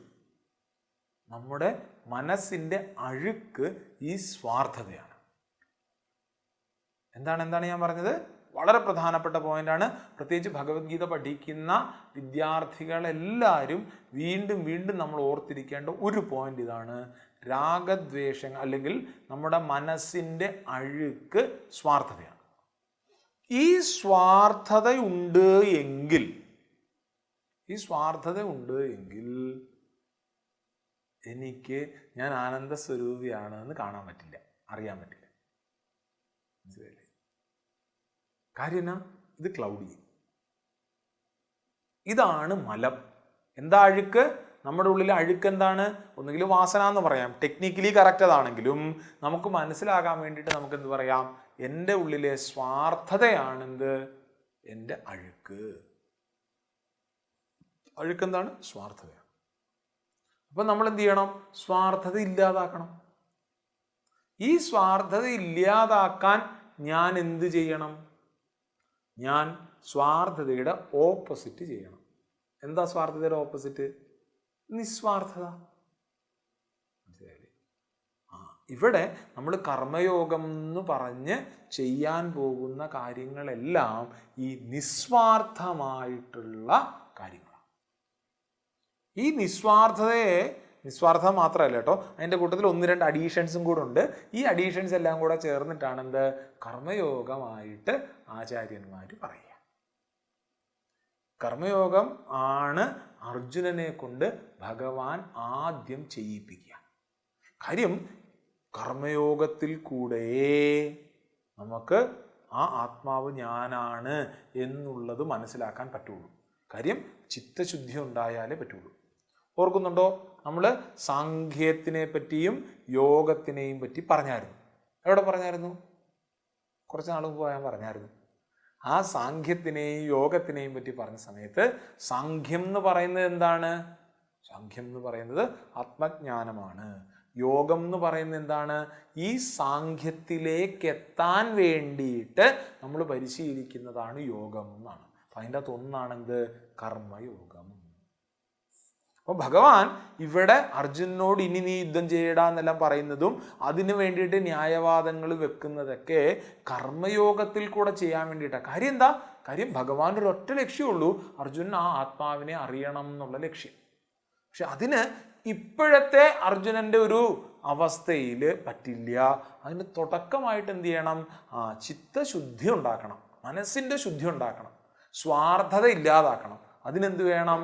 നമ്മുടെ മനസ്സിൻ്റെ അഴുക്ക് ഈ സ്വാർത്ഥതയാണ്. എന്താണ് ഞാൻ പറഞ്ഞത്? വളരെ പ്രധാനപ്പെട്ട പോയിന്റാണ്. പ്രത്യേകിച്ച് ഭഗവത്ഗീത പഠിക്കുന്ന വിദ്യാർത്ഥികളെല്ലാവരും വീണ്ടും വീണ്ടും നമ്മൾ ഓർത്തിരിക്കേണ്ട ഒരു പോയിന്റ് ഇതാണ്. രാഗദ്വേഷങ്ങൾ അല്ലെങ്കിൽ നമ്മുടെ മനസ്സിൻ്റെ അഴുക്ക് സ്വാർത്ഥതയാണ്. ഈ സ്വാർത്ഥതയുണ്ട് എങ്കിൽ എനിക്ക് ഞാൻ ആനന്ദ സ്വരൂപിയാണ് എന്ന് കാണാൻ പറ്റില്ല, അറിയാൻ പറ്റില്ല. മനസ്സിലായില്ലേ? കാര്യം എന്നാ, ഇത് ക്ലൗഡി, ഇതാണ് മലം. എന്താ അഴുക്ക്? നമ്മുടെ ഉള്ളിലെ അഴുക്ക് എന്താണ്? ഒന്നുകിൽ വാസന എന്ന് പറയാം, ടെക്നിക്കലി കറക്റ്റ് അതാണെങ്കിലും നമുക്ക് മനസ്സിലാകാൻ വേണ്ടിയിട്ട് നമുക്ക് എന്ത് പറയാം? എൻ്റെ ഉള്ളിലെ സ്വാർത്ഥതയാണെന്ത്? എൻ്റെ അഴുക്ക്. അഴുക്കെന്താണ്? സ്വാർത്ഥതയാണ്. അപ്പം നമ്മൾ എന്ത് ചെയ്യണം? സ്വാർത്ഥത ഇല്ലാതാക്കണം. ഈ സ്വാർത്ഥത ഇല്ലാതാക്കാൻ ഞാൻ എന്ത് ചെയ്യണം? ഞാൻ സ്വാർത്ഥതയുടെ ഓപ്പോസിറ്റ് ചെയ്യണം. എന്താ സ്വാർത്ഥതയുടെ ഓപ്പോസിറ്റ്? നിസ്വാർത്ഥത. മനസ്സിലായില്ലേ? ഇവിടെ നമ്മൾ കർമ്മയോഗം എന്ന് പറഞ്ഞ് ചെയ്യാൻ പോകുന്ന കാര്യങ്ങളെല്ലാം ഈ നിസ്വാർത്ഥമായിട്ടുള്ള കാര്യങ്ങളാണ്. ഈ നിസ്വാർത്ഥത മാത്രമല്ല കേട്ടോ, അതിൻ്റെ കൂട്ടത്തിൽ 1-2 അഡീഷൻസും കൂടെ ഉണ്ട്. ഈ അഡീഷൻസ് എല്ലാം കൂടെ ചേർന്നിട്ടാണ് എന്ത് കർമ്മയോഗമായിട്ട് ആചാര്യന്മാർ പറയുക. കർമ്മയോഗം ആണ് അർജുനനെ കൊണ്ട് ഭഗവാൻ ആദ്യം ചെയ്യിപ്പിക്കുക. കാര്യം കർമ്മയോഗത്തിൽ കൂടെ നമുക്ക് ആ ആത്മാവ് ഞാനാണ് എന്നുള്ളത് മനസ്സിലാക്കാൻ പറ്റുള്ളൂ. കാര്യം ചിത്തശുദ്ധി ഉണ്ടായാലേ പറ്റുള്ളൂ. ഓർക്കുന്നുണ്ടോ? നമ്മൾ സാഖ്യത്തിനെ പറ്റിയും യോഗത്തിനെയും പറ്റി പറഞ്ഞായിരുന്നു. എവിടെ പറഞ്ഞായിരുന്നു? കുറച്ച് നാൾ മുമ്പ് ഞാൻ പറഞ്ഞായിരുന്നു. ആ സാഖ്യത്തിനെയും യോഗത്തിനെയും പറ്റി പറഞ്ഞ സമയത്ത് സാഖ്യം എന്ന് പറയുന്നത് എന്താണ്? സാഖ്യം എന്ന് പറയുന്നത് ആത്മജ്ഞാനമാണ്. യോഗം എന്ന് പറയുന്നത് എന്താണ്? ഈ സാഖ്യത്തിലേക്ക് എത്താൻ വേണ്ടിയിട്ട് നമ്മൾ പരിശീലിക്കുന്നതാണ് യോഗം എന്നാണ്. അപ്പം അതിൻ്റെ അകത്ത് ഒന്നാണെന്ത്? കർമ്മയോഗം. അപ്പോൾ ഭഗവാൻ ഇവിടെ അർജുനനോട് ഇനി നീ യുദ്ധം ചെയ്യടാ എന്നെല്ലാം പറയുന്നതും അതിനു വേണ്ടിയിട്ട് ന്യായവാദങ്ങൾ വെക്കുന്നതൊക്കെ കർമ്മയോഗത്തിൽ കൂടെ ചെയ്യാൻ വേണ്ടിയിട്ടാണ്. കാര്യം എന്താ? കാര്യം ഭഗവാൻ ഒരൊറ്റ ലക്ഷ്യമുള്ളൂ, അർജുനൻ ആ ആത്മാവിനെ അറിയണം എന്നുള്ള ലക്ഷ്യം. പക്ഷെ അതിന് ഇപ്പോഴത്തെ അർജുനൻ്റെ ഒരു അവസ്ഥയിൽ പറ്റില്ല. അതിന് തുടക്കമായിട്ട് എന്ത് ചെയ്യണം? ചിത്തശുദ്ധി ഉണ്ടാക്കണം, മനസ്സിൻ്റെ ശുദ്ധി ഉണ്ടാക്കണം, സ്വാർത്ഥത ഇല്ലാതാക്കണം. അതിനെന്ത് വേണം?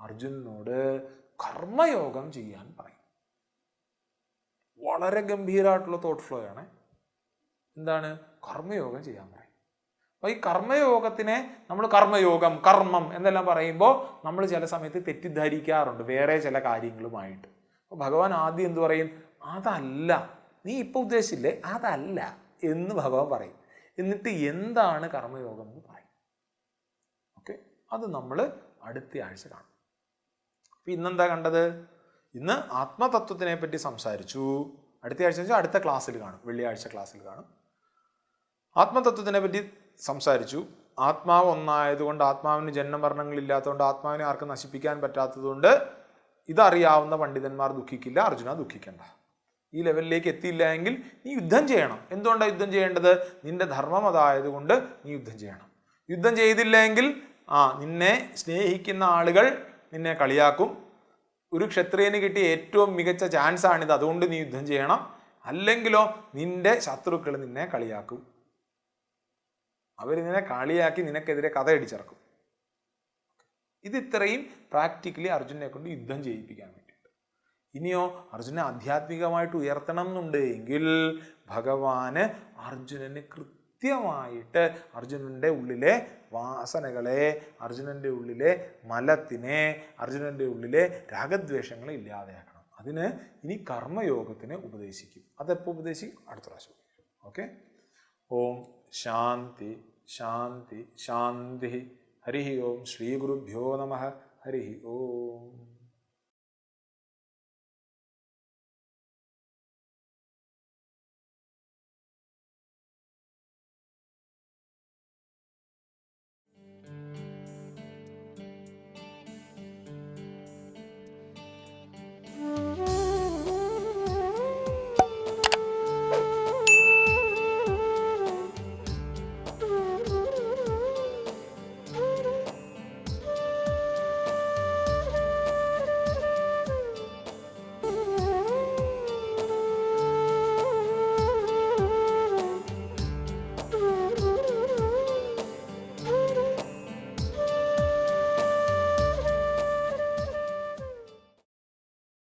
അർജുനനോട് കർമ്മയോഗം ചെയ്യാൻ പറയും. വളരെ ഗംഭീരമായിട്ടുള്ള തോട്ട് ഫ്ലോ ആണ്. എന്താണ്? കർമ്മയോഗം ചെയ്യാൻ പറയും. അപ്പോൾ ഈ കർമ്മയോഗത്തിനെ നമ്മൾ കർമ്മയോഗം, കർമ്മം എന്നെല്ലാം പറയുമ്പോൾ നമ്മൾ ചില സമയത്ത് തെറ്റിദ്ധരിക്കാറുണ്ട് വേറെ ചില കാര്യങ്ങളുമായിട്ട്. അപ്പോൾ ഭഗവാൻ ആദ്യം എന്ത് പറയും? അതല്ല, നീ ഇപ്പോൾ ഉദ്ദേശിച്ചില്ലേ, അതല്ല എന്ന് ഭഗവാൻ പറയും. എന്നിട്ട് എന്താണ് കർമ്മയോഗം എന്ന് പറയും. ഓക്കെ, അത് നമ്മൾ അടുത്ത ആഴ്ച കാണും. അപ്പം ഇന്നെന്താ കണ്ടത്? ഇന്ന് ആത്മതത്വത്തിനെ പറ്റി സംസാരിച്ചു. അടുത്ത ആഴ്ച വെച്ചാൽ അടുത്ത ക്ലാസ്സിൽ കാണും, വെള്ളിയാഴ്ച ക്ലാസ്സിൽ കാണും. ആത്മതത്വത്തിനെ പറ്റി സംസാരിച്ചു. ആത്മാവ് ഒന്നായതുകൊണ്ട്, ആത്മാവിന് ജന്മമരണങ്ങളില്ലാത്തതുകൊണ്ട്, ആത്മാവിനെ ആർക്കും നശിപ്പിക്കാൻ പറ്റാത്തതുകൊണ്ട് ഇതറിയാവുന്ന പണ്ഡിതന്മാർ ദുഃഖിക്കില്ല. അർജുന ദുഃഖിക്കണ്ട. ഈ ലെവലിലേക്ക് എത്തിയില്ല എങ്കിൽ നീ യുദ്ധം ചെയ്യണം. എന്തുകൊണ്ടാണ് യുദ്ധം ചെയ്യേണ്ടത്? നിന്റെ ധർമ്മം അതായതുകൊണ്ട് നീ യുദ്ധം ചെയ്യണം. യുദ്ധം ചെയ്തില്ലെങ്കിൽ നിന്നെ സ്നേഹിക്കുന്ന ആളുകൾ നിന്നെ കളിയാക്കും. ഒരു ക്ഷത്രിയന് കിട്ടിയ ഏറ്റവും മികച്ച ചാൻസ് ആണിത്, അതുകൊണ്ട് നീ യുദ്ധം ചെയ്യണം, അല്ലെങ്കിലോ നിന്റെ ശത്രുക്കൾ നിന്നെ കളിയാക്കും, അവർ നിന്നെ കളിയാക്കി നിനക്കെതിരെ കഥ അടിച്ചിറക്കും. ഇത് ഇത്രയും പ്രാക്ടിക്കലി അർജുനെ കൊണ്ട് യുദ്ധം ചെയ്യിപ്പിക്കാൻ വേണ്ടിയിട്ട്. ഇനിയോ അർജുനെ ആധ്യാത്മികമായിട്ട് ഉയർത്തണം എന്നുണ്ട് എങ്കിൽ ഭഗവാന് അർജുനന് കൃത്യമായിട്ട് അർജുനൻ്റെ ഉള്ളിലെ വാസനകളെ, അർജുനൻ്റെ ഉള്ളിലെ മലത്തിനെ, അർജുനൻ്റെ ഉള്ളിലെ രാഗദ്വേഷങ്ങളെ ഇല്ലാതെയാക്കണം. അതിന് ഇനി കർമ്മയോഗത്തിന് ഉപദേശിക്കും. അതെപ്പോൾ ഉപദേശിക്കും? അടുത്ത പ്രാവശ്യം. ഓക്കെ. ഓം ശാന്തി ശാന്തി ശാന്തി. ഹരി ഓം. ശ്രീ ഗുരുഭ്യോ നമഃ. ഹരി ഓം.